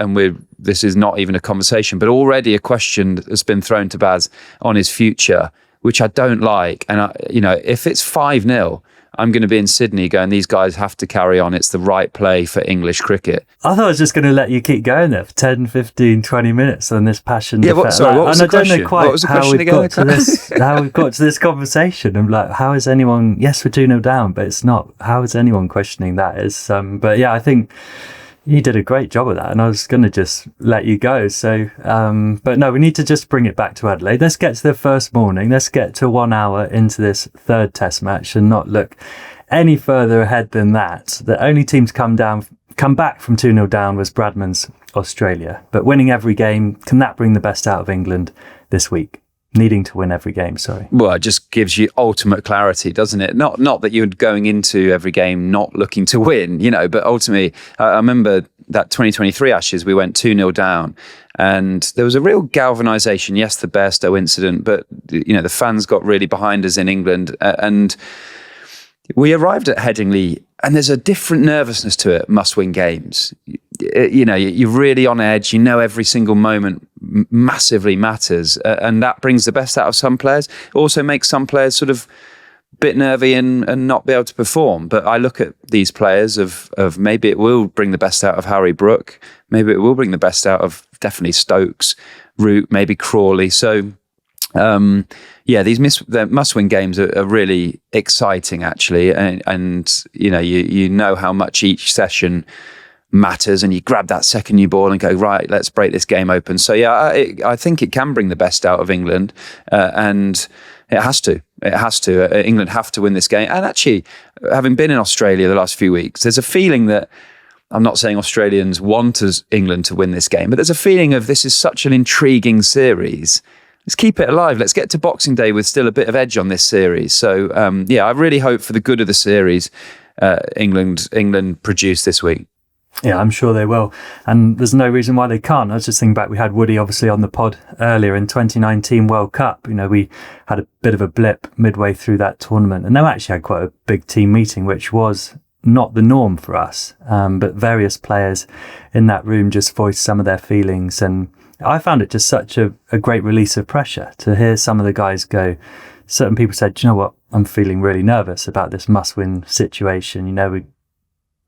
this is not even a conversation, but already a question has been thrown to Baz on his future, which I don't like. And if it's 5-0, I'm going to be in Sydney going, these guys have to carry on. It's the right play for English cricket. I thought I was just going to let you keep going there for 10, 15, 20 minutes on this passion. Yeah, what was the question? I don't know quite how we've got to this conversation. I'm like, how is anyone, yes, we're 2-0 down, but it's not. How is anyone questioning that? But yeah, I think You did a great job of that, and I was going to just let you go. So, but no, we need to just bring it back to Adelaide. Let's get to the first morning. Let's get to 1 hour into this third test match and not look any further ahead than that. The only team to come back from 2-0 down was Bradman's Australia. But winning every game, can that bring the best out of England this week? Needing to win every game, sorry. Well, it just gives you ultimate clarity, doesn't it? Not that you're going into every game not looking to win, but ultimately, I remember that 2023 Ashes, we went 2-0 down and there was a real galvanisation. Yes, the Bairstow incident, but, the fans got really behind us in England and we arrived at Headingley and there's a different nervousness to it, must-win games. You're really on edge. Every single moment massively matters. And that brings the best out of some players. It also makes some players sort of a bit nervy and not be able to perform. But I look at these players of maybe it will bring the best out of Harry Brook. Maybe it will bring the best out of definitely Stokes, Root, maybe Crawley. So... these must-win games are really exciting, actually, and you know how much each session matters, and you grab that second new ball and go, right, let's break this game open. So I think it can bring the best out of England, and it has to. England have to win this game. And actually, having been in Australia the last few weeks, there's a feeling that. I'm not saying Australians want England to win this game, but there's a feeling of this is such an intriguing series. Let's keep it alive. Let's get to Boxing Day with still a bit of edge on this series. So, I really hope for the good of the series, England produce this week. Yeah, I'm sure they will. And there's no reason why they can't. I was just thinking back, we had Woody obviously on the pod earlier in 2019 World Cup. We had a bit of a blip midway through that tournament. And they actually had quite a big team meeting, which was not the norm for us. But various players in that room just voiced some of their feelings, and I found it just such a great release of pressure to hear some of the guys go. Certain people said, do you know what? I'm feeling really nervous about this must-win situation. We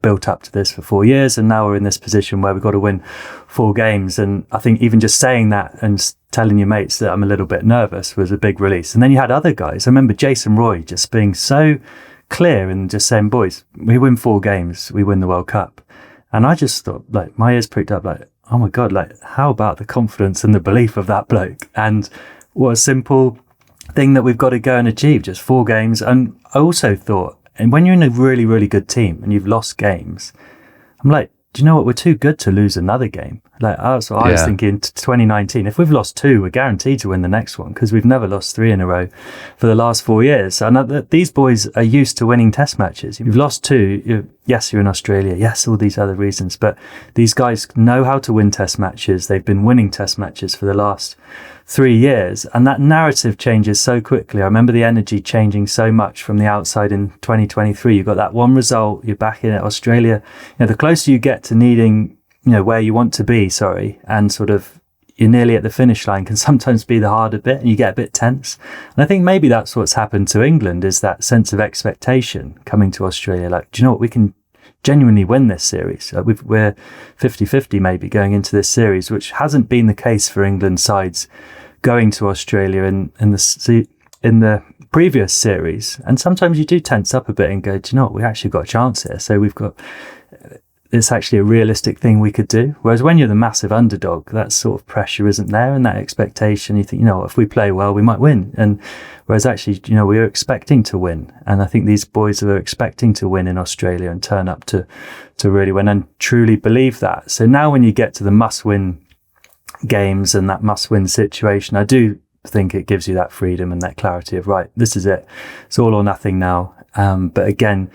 built up to this for 4 years and now we're in this position where we've got to win 4 games. And I think even just saying that and telling your mates that I'm a little bit nervous was a big release. And then you had other guys. I remember Jason Roy just being so clear and just saying, boys, we win 4 games, we win the World Cup. And I just thought, my ears pricked up, oh my God, how about the confidence and the belief of that bloke? And what a simple thing that we've got to go and achieve, just 4 games. And I also thought, and when you're in a really, really good team and you've lost games, I'm like, do you know what? We're too good to lose another game. That's what I was thinking. 2019, if we've lost 2, we're guaranteed to win the next one because we've never lost 3 in a row for the last 4 years. And these boys are used to winning test matches. You've lost 2. Yes, you're in Australia. Yes, all these other reasons. But these guys know how to win test matches. They've been winning test matches for the last 3 years. And that narrative changes so quickly. I remember the energy changing so much from the outside in 2023. You've got that one result. You're back in Australia. The closer you get to needing where you want to be, and sort of you're nearly at the finish line can sometimes be the harder bit and you get a bit tense. And I think maybe that's what's happened to England, is that sense of expectation coming to Australia. Do you know what? We can genuinely win this series. We're 50-50 maybe going into this series, which hasn't been the case for England sides going to Australia in the previous series. And sometimes you do tense up a bit and go, do you know what? We actually got a chance here. So it's actually a realistic thing we could do. Whereas when you're the massive underdog, that sort of pressure isn't there, and that expectation, you think, if we play well, we might win. And whereas actually, we were expecting to win. And I think these boys are expecting to win in Australia and turn up to really win and truly believe that. So now when you get to the must-win games and that must-win situation, I do think it gives you that freedom and that clarity of, right, this is it. It's all or nothing now. But again,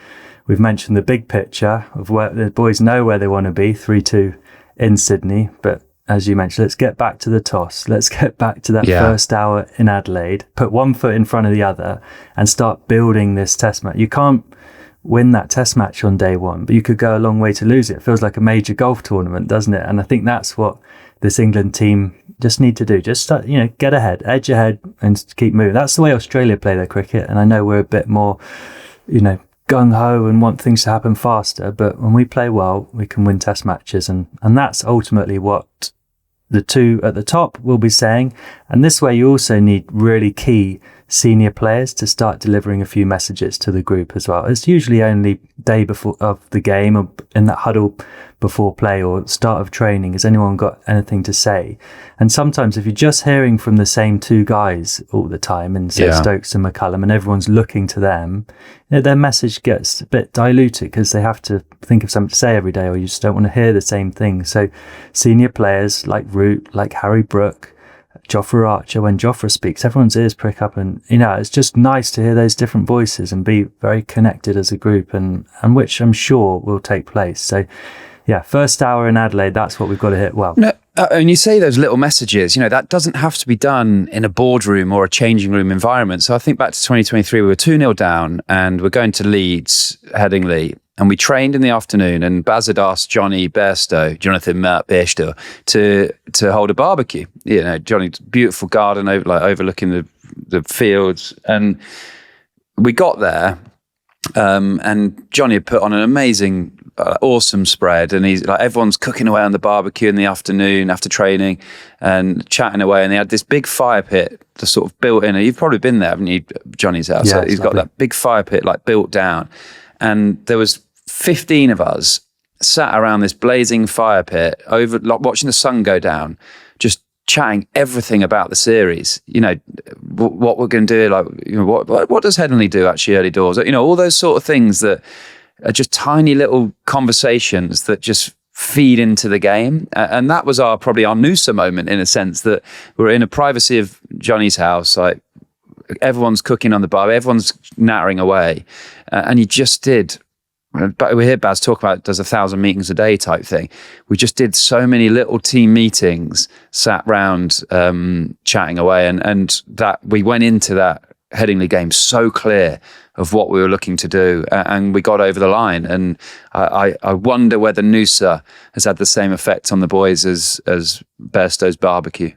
we've mentioned the big picture of where the boys know where they want to be, 3-2 in Sydney. But as you mentioned, let's get back to the toss. Let's get back to that first hour in Adelaide, put one foot in front of the other and start building this test match. You can't win that test match on day one, but you could go a long way to lose it. It feels like a major golf tournament, doesn't it? And I think that's what this England team just need to do. Just start, get ahead, edge ahead and keep moving. That's the way Australia play their cricket. And I know we're a bit more, gung-ho and want things to happen faster, but when we play well, we can win test matches, and that's ultimately what the two at the top will be saying, And this way you also need really key senior players to start delivering a few messages to the group as well. It's usually only day before of the game or in that huddle before play or start of training. Has anyone got anything to say? And sometimes if you're just hearing from the same two guys all the time, and say Stokes and McCullum, and everyone's looking to them, their message gets a bit diluted because they have to think of something to say every day, or you just don't want to hear the same thing. So senior players like Root, like Harry Brook, Jofra Archer, when Jofra speaks, everyone's ears prick up, and it's just nice to hear those different voices and be very connected as a group, and which I'm sure will take place. So first hour in Adelaide, that's what we've got to hit well. No, and you say those little messages, that doesn't have to be done in a boardroom or a changing room environment. So I think back to 2023, we were 2-0 down and we're going to Leeds, Headingley, and we trained in the afternoon, and Baz had asked Jonathan Bairstow to hold a barbecue. Johnny's beautiful garden overlooking the fields. And we got there, and Johnny had put on an amazing, awesome spread, and he's like, everyone's cooking away on the barbecue in the afternoon after training and chatting away. And they had this big fire pit just sort of built in. You've probably been there, haven't you, Johnny's house? Yeah, so he's got that big fire pit built down. And there was 15 of us sat around this blazing fire pit, watching the sun go down, just chatting everything about the series. What we're going to do, what does Headingley do actually early doors? All those sort of things that are just tiny little conversations that just feed into the game. And that was probably our Noosa moment, in a sense, that we're in a privacy of Johnny's house, everyone's cooking on the bar, everyone's nattering away, and you just did. But we hear Baz talk about does 1,000 meetings a day type thing. We just did so many little team meetings, sat round chatting away, and that we went into that Headingley game so clear of what we were looking to do, and we got over the line. And I wonder whether Noosa has had the same effect on the boys as Bairstow's barbecue.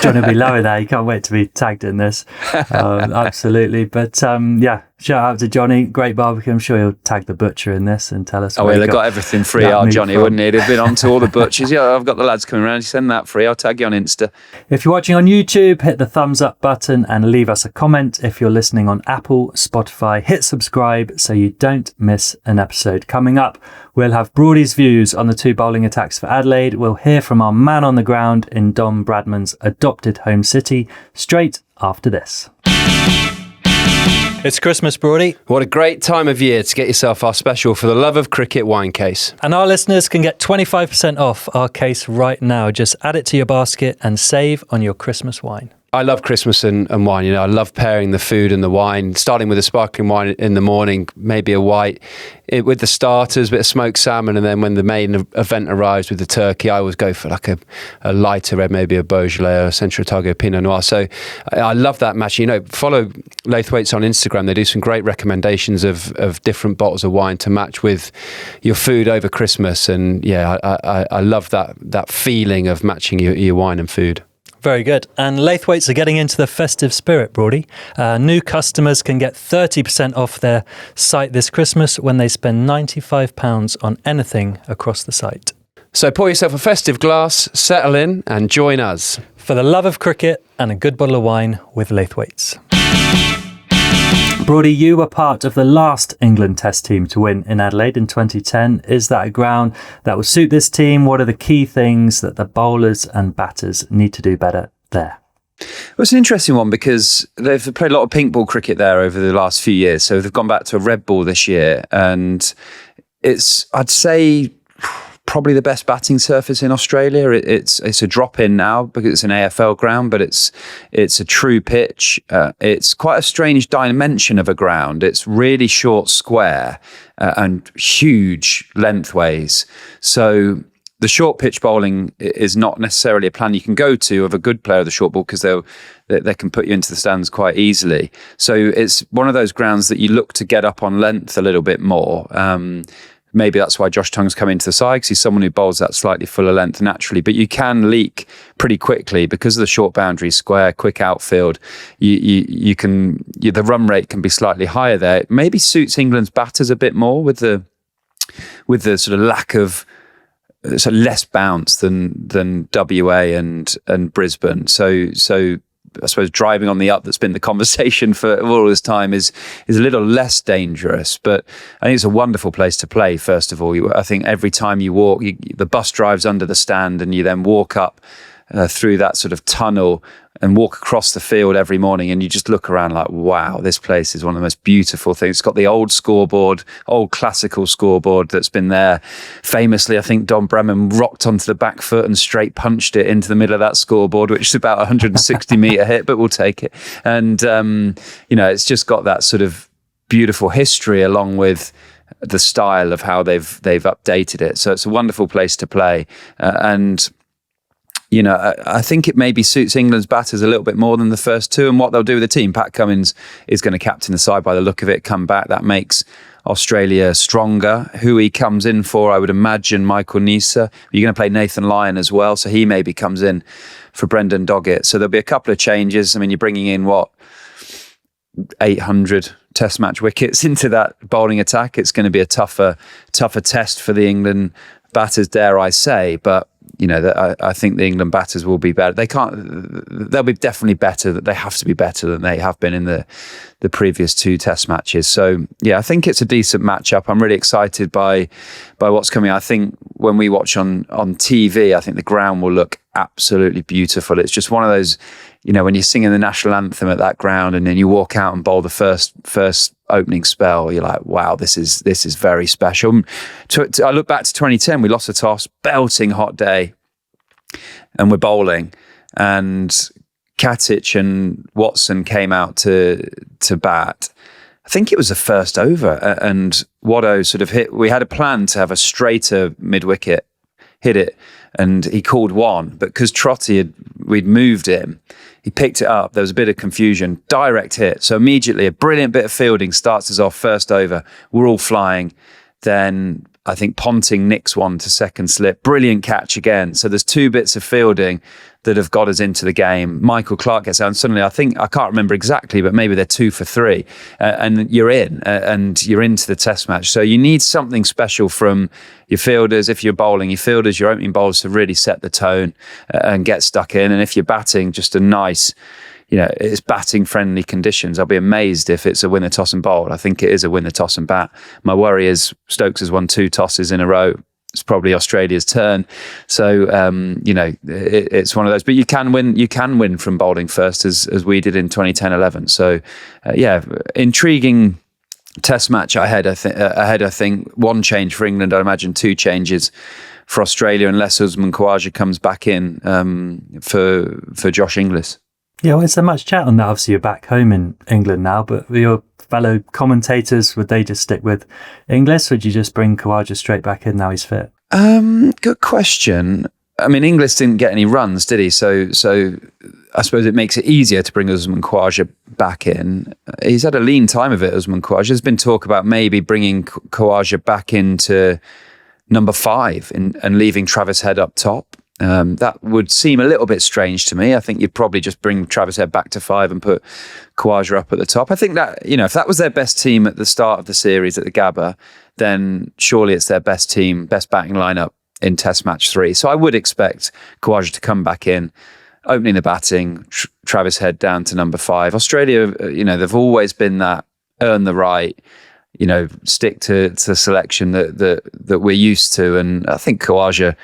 John will be loving that. He can't wait to be tagged in this. Absolutely. But shout out to Johnny. Great barbecue. I'm sure he'll tag the butcher in this and tell us. They got everything free, Johnny, wouldn't he? He'd have been on to all the butchers. I've got the lads coming around. Send that free. I'll tag you on Insta. If you're watching on YouTube, hit the thumbs up button and leave us a comment. If you're listening on Apple, Spotify, hit subscribe so you don't miss an episode. Coming up, we'll have Broady's views on the 2 bowling attacks for Adelaide. We'll hear from our man on the ground in Dom Bradman's adopted home city straight after this. It's Christmas, Broady. What a great time of year to get yourself our special For the Love of Cricket wine case. And our listeners can get 25% off our case right now. Just add it to your basket and save on your Christmas wine. I love Christmas and wine. I love pairing the food and the wine, starting with a sparkling wine in the morning, maybe a white, with the starters, a bit of smoked salmon, and then when the main event arrives with the turkey, I always go for a lighter red, maybe a Beaujolais or a Central Otago Pinot Noir. So I love that match. Follow Laithwaite's on Instagram. They do some great recommendations of different bottles of wine to match with your food over Christmas. And I love that feeling of matching your wine and food. Very good. And Laithwaites are getting into the festive spirit, Broady. New customers can get 30% off their site this Christmas when they spend £95 on anything across the site. So pour yourself a festive glass, settle in and join us. For the love of cricket and a good bottle of wine with Laithwaites. Broady, you were part of the last England Test team to win in Adelaide in 2010. Is that a ground that will suit this team? What are the key things that the bowlers and batters need to do better there? Well, it's an interesting one because they've played a lot of pink ball cricket there over the last few years. So they've gone back to a red ball this year. And it's, I'd say, probably the best batting surface in Australia. It's a drop in now because it's an AFL ground, but it's a true pitch. It's quite a strange dimension of a ground. It's really short square and huge lengthways. So the short pitch bowling is not necessarily a plan you can go to of a good player of the short ball because they can put you into the stands quite easily. So it's one of those grounds that you look to get up on length a little bit more. Maybe that's why Josh Tongue's come into the side, because he's someone who bowls that slightly fuller length naturally. But you can leak pretty quickly because of the short boundary, square, quick outfield. The run rate can be slightly higher there. It maybe suits England's batters a bit more with the sort of lack of so less bounce than WA and Brisbane. So I suppose driving on the up that's been the conversation for all this time is a little less dangerous, but I think it's a wonderful place to play. First of all, I think every time you walk, the bus drives under the stand, and you then walk up through that sort of tunnel and walk across the field every morning, and you just look around like, wow, this place is one of the most beautiful things. It's got the old scoreboard, old classical scoreboard that's been there. Famously, I think Don Brennan rocked onto the back foot and straight punched it into the middle of that scoreboard, which is about 160 metre hit, but we'll take it. And, it's just got that sort of beautiful history along with the style of how they've updated it. So it's a wonderful place to play. I think it maybe suits England's batters a little bit more than the first two, and what they'll do with the team. Pat Cummins is going to captain the side by the look of it, come back. That makes Australia stronger. Who he comes in for, I would imagine Michael Nisa. You're going to play Nathan Lyon as well, so he maybe comes in for Brendan Doggett. So there'll be a couple of changes. I mean, you're bringing in 800 test match wickets into that bowling attack. It's going to be a tougher test for the England batters, dare I say, but I think the England batters will be better. They'll be definitely better. They have to be better than they have been in the previous two test matches. So yeah, I think it's a decent matchup. I'm really excited by what's coming. I think when we watch on TV, I think the ground will look absolutely beautiful. It's just one of those, when you're singing the national anthem at that ground and then you walk out and bowl the first opening spell, you're like, wow, this is very special. I look back to 2010, we lost a toss, belting hot day, and we're bowling, and Katic and Watson came out to bat. I think it was the first over, and Watto sort of hit. We had a plan to have a straighter mid-wicket, hit it, and he called one, but because we'd moved him, he picked it up. There was a bit of confusion, direct hit. So immediately a brilliant bit of fielding starts us off first over. We're all flying. Then I think Ponting nicks one to second slip. Brilliant catch again. So there's two bits of fielding that have got us into the game. Michael Clarke gets out, and suddenly I can't remember exactly, but maybe they're 2 for 3, and you're in, and you're into the test match. So you need something special from your fielders. If you're bowling, your fielders, your opening bowlers to really set the tone and get stuck in. And if you're batting, just a nice, it's batting friendly conditions. I'll be amazed if it's a winner toss and bowl. I think it is a winner toss and bat. My worry is Stokes has won 2 tosses in a row. It's probably Australia's turn. So, it's one of those, but you can win from bowling first as we did in 2010-11. So, intriguing test match ahead. I think one change for England. I imagine 2 changes for Australia unless Usman Khawaja comes back in for Josh Inglis. Yeah, well, there's so much chat on that. Obviously, you're back home in England now, but your fellow commentators, would they just stick with Inglis, or would you just bring Khawaja straight back in now he's fit? Good question. I mean, Inglis didn't get any runs, did he? So I suppose it makes it easier to bring Usman Khawaja back in. He's had a lean time of it, Usman Khawaja. There's been talk about maybe bringing Khawaja back into number 5 and leaving Travis Head up top. That would seem a little bit strange to me. I think you'd probably just bring Travis Head back to 5 and put Khawaja up at the top. I think that, if that was their best team at the start of the series at the Gabba, then surely it's their best team, best batting lineup in Test Match 3. So I would expect Khawaja to come back in, opening the batting, Travis Head down to number 5. Australia, they've always been that earn the right, stick to selection that we're used to. And I think Khawaja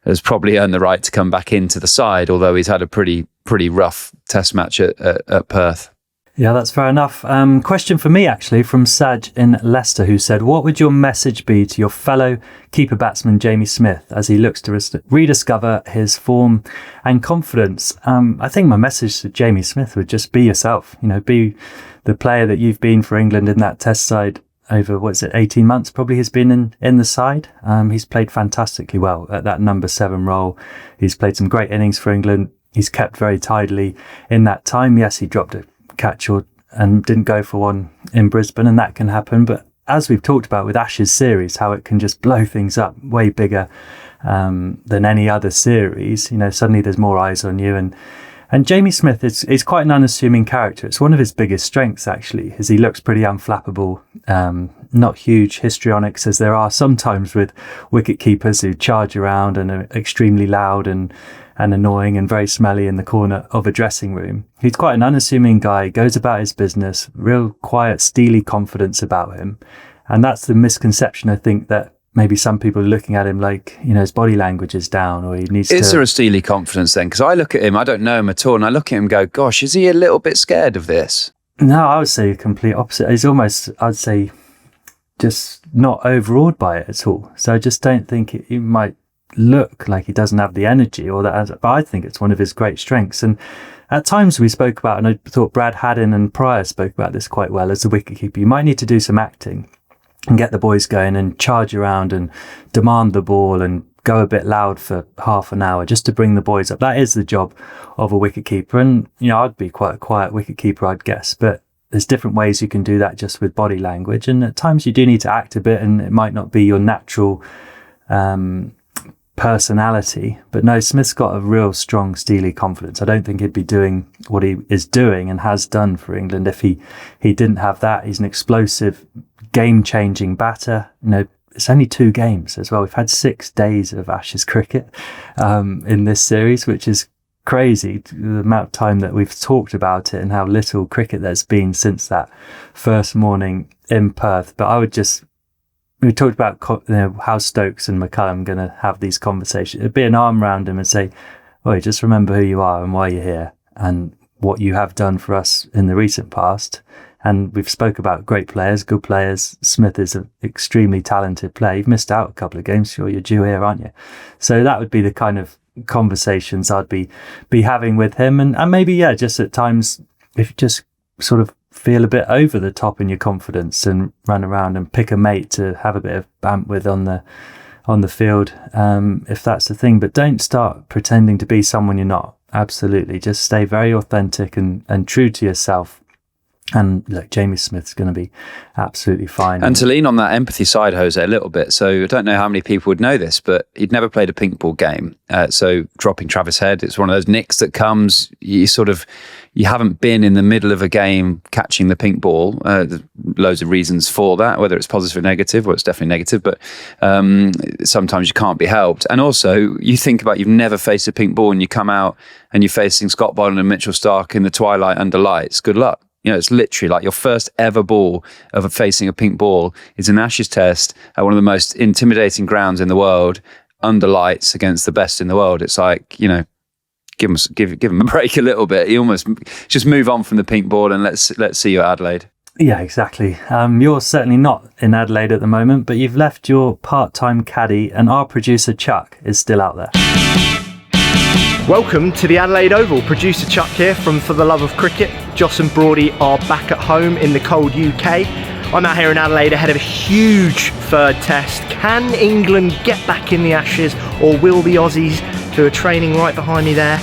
has probably earned the right to come back into the side, although he's had a pretty rough test match at Perth. Yeah, that's fair enough. Question for me, actually, from Saj in Leicester, who said, what would your message be to your fellow keeper batsman Jamie Smith as he looks to rediscover his form and confidence? I think my message to Jamie Smith would just be yourself, be the player that you've been for England in that test side over, 18 months probably has been in the side. He's played fantastically well at that number 7 role. He's played some great innings for England. He's kept very tidily in that time. Yes, he dropped a catch and didn't go for one in Brisbane, and that can happen. But as we've talked about with Ashes series, how it can just blow things up way bigger than any other series. Suddenly there's more eyes on you, and And Jamie Smith is quite an unassuming character. It's one of his biggest strengths, actually, is he looks pretty unflappable, not huge histrionics as there are sometimes with wicket keepers who charge around and are extremely loud and annoying and very smelly in the corner of a dressing room. He's quite an unassuming guy, goes about his business, real quiet, steely confidence about him. And that's the misconception, I think, that maybe some people are looking at him like, his body language is down or he needs to... Is there a steely confidence then? Because I look at him, I don't know him at all, and I look at him and go, gosh, is he a little bit scared of this? No, I would say the complete opposite. He's almost, I'd say, just not overawed by it at all. So I just don't think he might look like he doesn't have the energy or that, but I think it's one of his great strengths. And at times we spoke about, and I thought Brad Haddin and Pryor spoke about this quite well as the wicketkeeper, you might need to do some acting and get the boys going and charge around and demand the ball and go a bit loud for half an hour just to bring the boys up. That is the job of a wicketkeeper. And, I'd be quite a quiet wicketkeeper, I'd guess, but there's different ways you can do that just with body language. And at times you do need to act a bit and it might not be your natural personality. But no, Smith's got a real strong, steely confidence. I don't think he'd be doing what he is doing and has done for England if he didn't have that. He's an explosive, game-changing batter. It's only 2 games as well. We've had 6 days of Ashes cricket in this series, which is crazy, the amount of time that we've talked about it and how little cricket there's been since that first morning in Perth. But we talked about how Stokes and McCullum going to have these conversations. It'd be an arm around him and say, "Oi, just remember who you are and why you're here and what you have done for us in the recent past." And we've spoke about great players, good players. Smith is an extremely talented player. You've missed out a couple of games. Sure, you're due here, aren't you? So that would be the kind of conversations I'd be having with him. And maybe, just at times, if you just sort of feel a bit over the top in your confidence and run around and pick a mate to have a bit of bant with on the field, if that's the thing. But don't start pretending to be someone you're not. Absolutely. Just stay very authentic and true to yourself. And look, Jamie Smith's going to be absolutely fine. And to lean on that empathy side, Jose, a little bit. So I don't know how many people would know this, but he'd never played a pink ball game. So dropping Travis Head, it's one of those nicks that comes, you haven't been in the middle of a game catching the pink ball. There's loads of reasons for that, whether it's positive or negative. Well, it's definitely negative, but sometimes you can't be helped. And also, you think about you've never faced a pink ball and you come out and you're facing Scott Boland and Mitchell Starc in the twilight under lights. Good luck. It's literally like your first ever ball of facing a pink ball is an Ashes test at one of the most intimidating grounds in the world under lights against the best in the world. It's like, give him a break a little bit. You almost just move on from the pink ball and let's see you at Adelaide. Yeah, exactly. You're certainly not in Adelaide at the moment, but you've left your part-time caddy and our producer Chuck is still out there. Welcome to the Adelaide Oval. Producer Chuck here from For the Love of Cricket. Joss and Broady are back at home in the cold UK. I'm out here in Adelaide ahead of a huge third test. Can England get back in the Ashes, or will the Aussies, who are training right behind me there,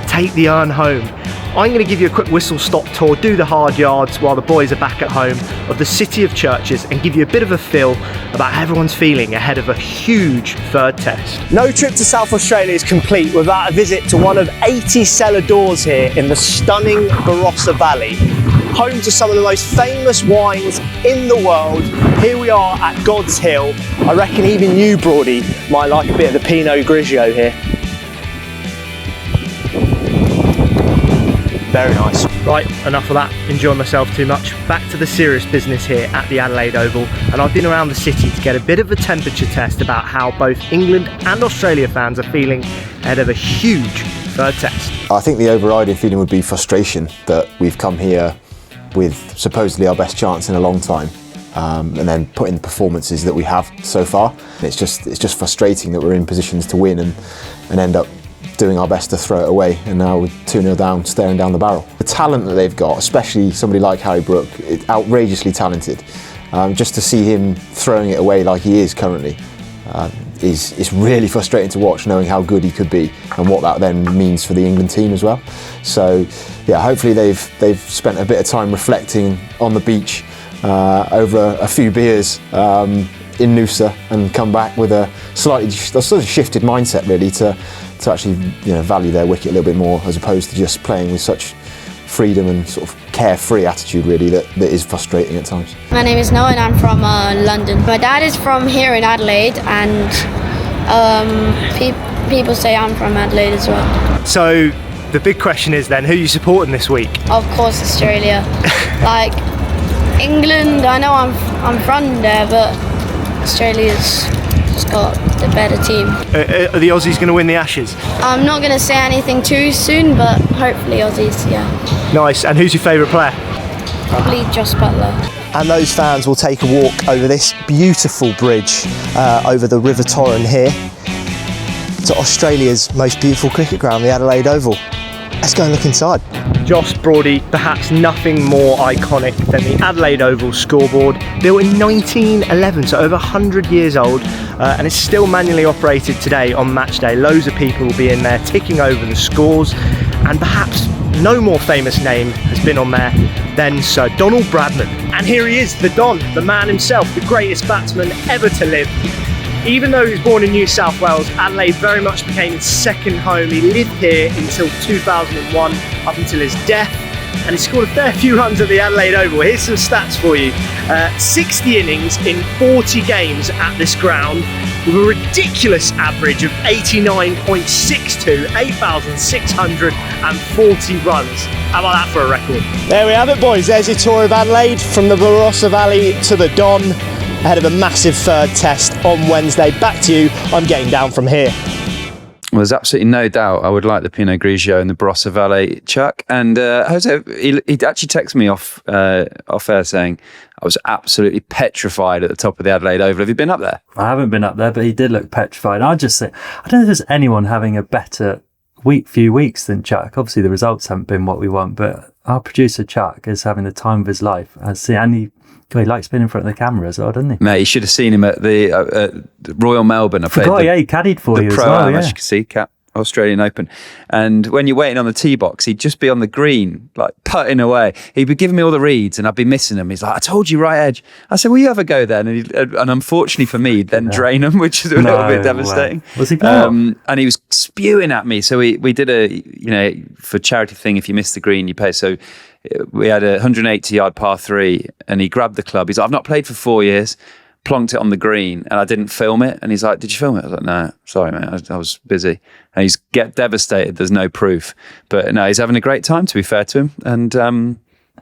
take the urn home? I'm going to give you a quick whistle-stop tour, do the hard yards while the boys are back at home, of the city of churches, and give you a bit of a feel about how everyone's feeling ahead of a huge third test. No trip to South Australia is complete without a visit to one of 80 cellar doors here in the stunning Barossa Valley, home to some of the most famous wines in the world. Here we are at God's Hill. I reckon even you, Broady, might like a bit of the Pinot Grigio here. Very nice. Right, enough of that. Enjoying myself too much. Back to the serious business here at the Adelaide Oval, and I've been around the city to get a bit of a temperature test about how both England and Australia fans are feeling ahead of a huge third test. I think the overriding feeling would be frustration that we've come here with supposedly our best chance in a long time, and then put in the performances that we have so far. It's just frustrating that we're in positions to win and end up doing our best to throw it away, and now we're 2-0 down, staring down the barrel. The talent that they've got, especially somebody like Harry Brook, outrageously talented. Just to see him throwing it away like he is currently is really frustrating to watch, knowing how good he could be and what that then means for the England team as well. So yeah, hopefully they've spent a bit of time reflecting on the beach over a few beers in Noosa and come back with a sort of shifted mindset really to actually value their wicket a little bit more, as opposed to just playing with such freedom and sort of carefree attitude really that is frustrating at times. My name is Noah and I'm from London. My dad is from here in Adelaide, and people say I'm from Adelaide as well. So the big question is then, who are you supporting this week? Of course Australia. Like England, I know I'm from there, but Australia's just got the better team. Are the Aussies going to win the Ashes? I'm not going to say anything too soon, but hopefully Aussies, yeah. Nice. And who's your favourite player? Probably Josh Buttler. And those fans will take a walk over this beautiful bridge over the River Torrens here to Australia's most beautiful cricket ground, the Adelaide Oval. Let's go and look inside. Josh Broady, perhaps nothing more iconic than the Adelaide Oval scoreboard, built in 1911, so over 100 years old, and it's still manually operated today on match day. Loads of people will be in there ticking over the scores, and perhaps no more famous name has been on there than Sir Donald Bradman. And here he is, the Don, the man himself, the greatest batsman ever to live. Even though he was born in New South Wales, Adelaide very much became his second home. He lived here until 2001, up until his death, and he scored a fair few runs at the Adelaide Oval. Here's some stats for you. 60 innings in 40 games at this ground, with a ridiculous average of 89.62, 8,640 runs. How about that for a record? There we have it, boys. There's your tour of Adelaide, from the Barossa Valley to the Don, ahead of a massive third test on Wednesday. Back to you. I'm getting down from here. Well, there's absolutely no doubt I would like the Pinot Grigio in the Barossa Valley, Chuck. And Jose, he actually texted me off air saying I was absolutely petrified at the top of the Adelaide Oval. Have you been up there? I haven't been up there, but he did look petrified. I'd just say, I don't know if there's anyone having a better few weeks than Chuck. Obviously, the results haven't been what we want, but our producer Chuck is having the time of his life. And he likes being in front of the camera as well, doesn't he? Mate, you should have seen him at the Royal Melbourne. I played he caddied for you as Pro well, Am, as you can see, Australian Open. And when you're waiting on the tee box, he'd just be on the green, like putting away. He'd be giving me all the reads and I'd be missing them. He's like, I told you, right edge. I said, will you have a go then? And unfortunately for me, he'd then drain them, which is a little bit devastating. Was he playing? And he was spewing at me. So we did for charity thing, if you miss the green, you pay. So we had a 180-yard par 3 and he grabbed the club. He's like, I've not played for 4 years. Plonked it on the green and I didn't film it. And he's like, did you film it? I was like, no, sorry, mate. I was busy. And he's devastated. There's no proof. But no, he's having a great time, to be fair to him. And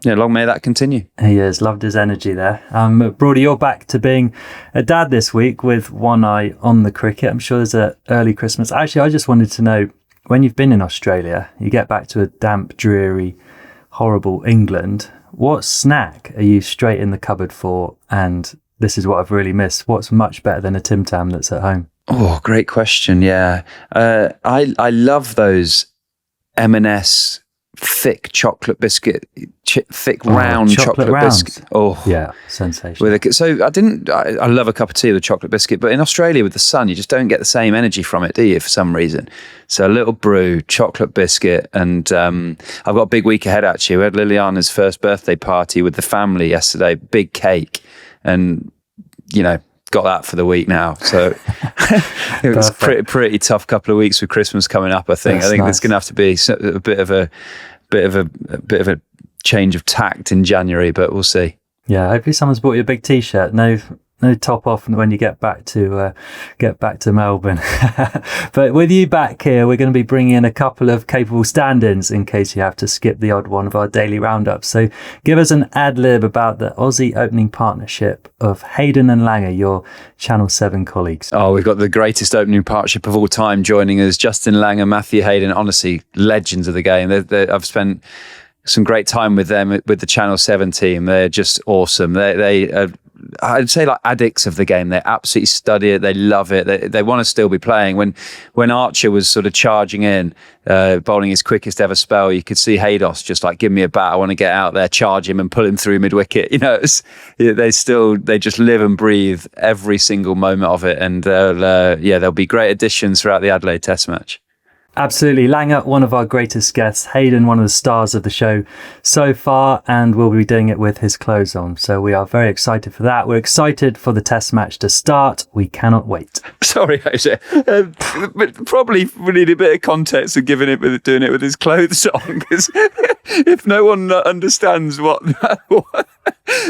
long may that continue. He has loved his energy there. Broady, you're back to being a dad this week with one eye on the cricket. I'm sure there's an early Christmas. Actually, I just wanted to know, when you've been in Australia, you get back to a damp, dreary, horrible England. What snack are you straight in the cupboard for? And this is what I've really missed. What's much better than a Tim Tam that's at home? Oh, great question. Yeah. I love those M&S thick chocolate biscuit, round chocolate biscuit. Oh, yeah, sensational. I love a cup of tea with a chocolate biscuit, but in Australia with the sun, you just don't get the same energy from it, do you, for some reason? So a little brew, chocolate biscuit, and I've got a big week ahead actually. We had Liliana's first birthday party with the family yesterday, big cake, and got that for the week now. So it was pretty tough couple of weeks with Christmas coming up. I think there's going to have to be a bit of a change of tact in January, but we'll see. Yeah, hopefully someone's bought you a big T-shirt. No top off when you get back to Melbourne. But with you back here, we're going to be bringing in a couple of capable stand-ins in case you have to skip the odd one of our daily roundups. So give us an ad-lib about the Aussie opening partnership of Hayden and Langer, your Channel 7 colleagues. Oh, we've got the greatest opening partnership of all time joining us. Justin Langer, Matthew Hayden, honestly, legends of the game. I've spent some great time with them, with the Channel 7 team. They're just awesome. They are, I'd say, like addicts of the game. They absolutely study it. They love it. They want to still be playing. When Archer was sort of charging in, bowling his quickest ever spell, you could see Haydos just like, give me a bat. I want to get out there, charge him and pull him through mid-wicket. They just live and breathe every single moment of it. And they'll be great additions throughout the Adelaide Test match. Absolutely. Langer, one of our greatest guests. Hayden, one of the stars of the show so far, and we'll be doing it with his clothes on. So we are very excited for that. We're excited for the test match to start. We cannot wait. Sorry, Jose. But probably we need a bit of context of doing it with his clothes on, because if no one understands what...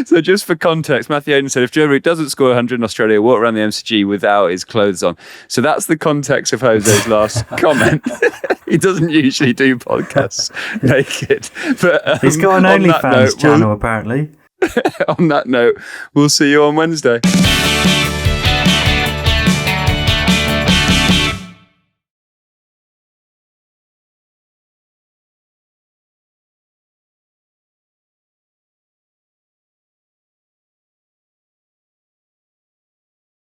So just for context, Matthew Hayden said if Joe Root doesn't score 100 in Australia, walk around the MCG without his clothes on. So that's the context of Jose's last comment. He doesn't usually do podcasts naked. But he's got an OnlyFans channel, apparently. On that note, we'll see you on Wednesday.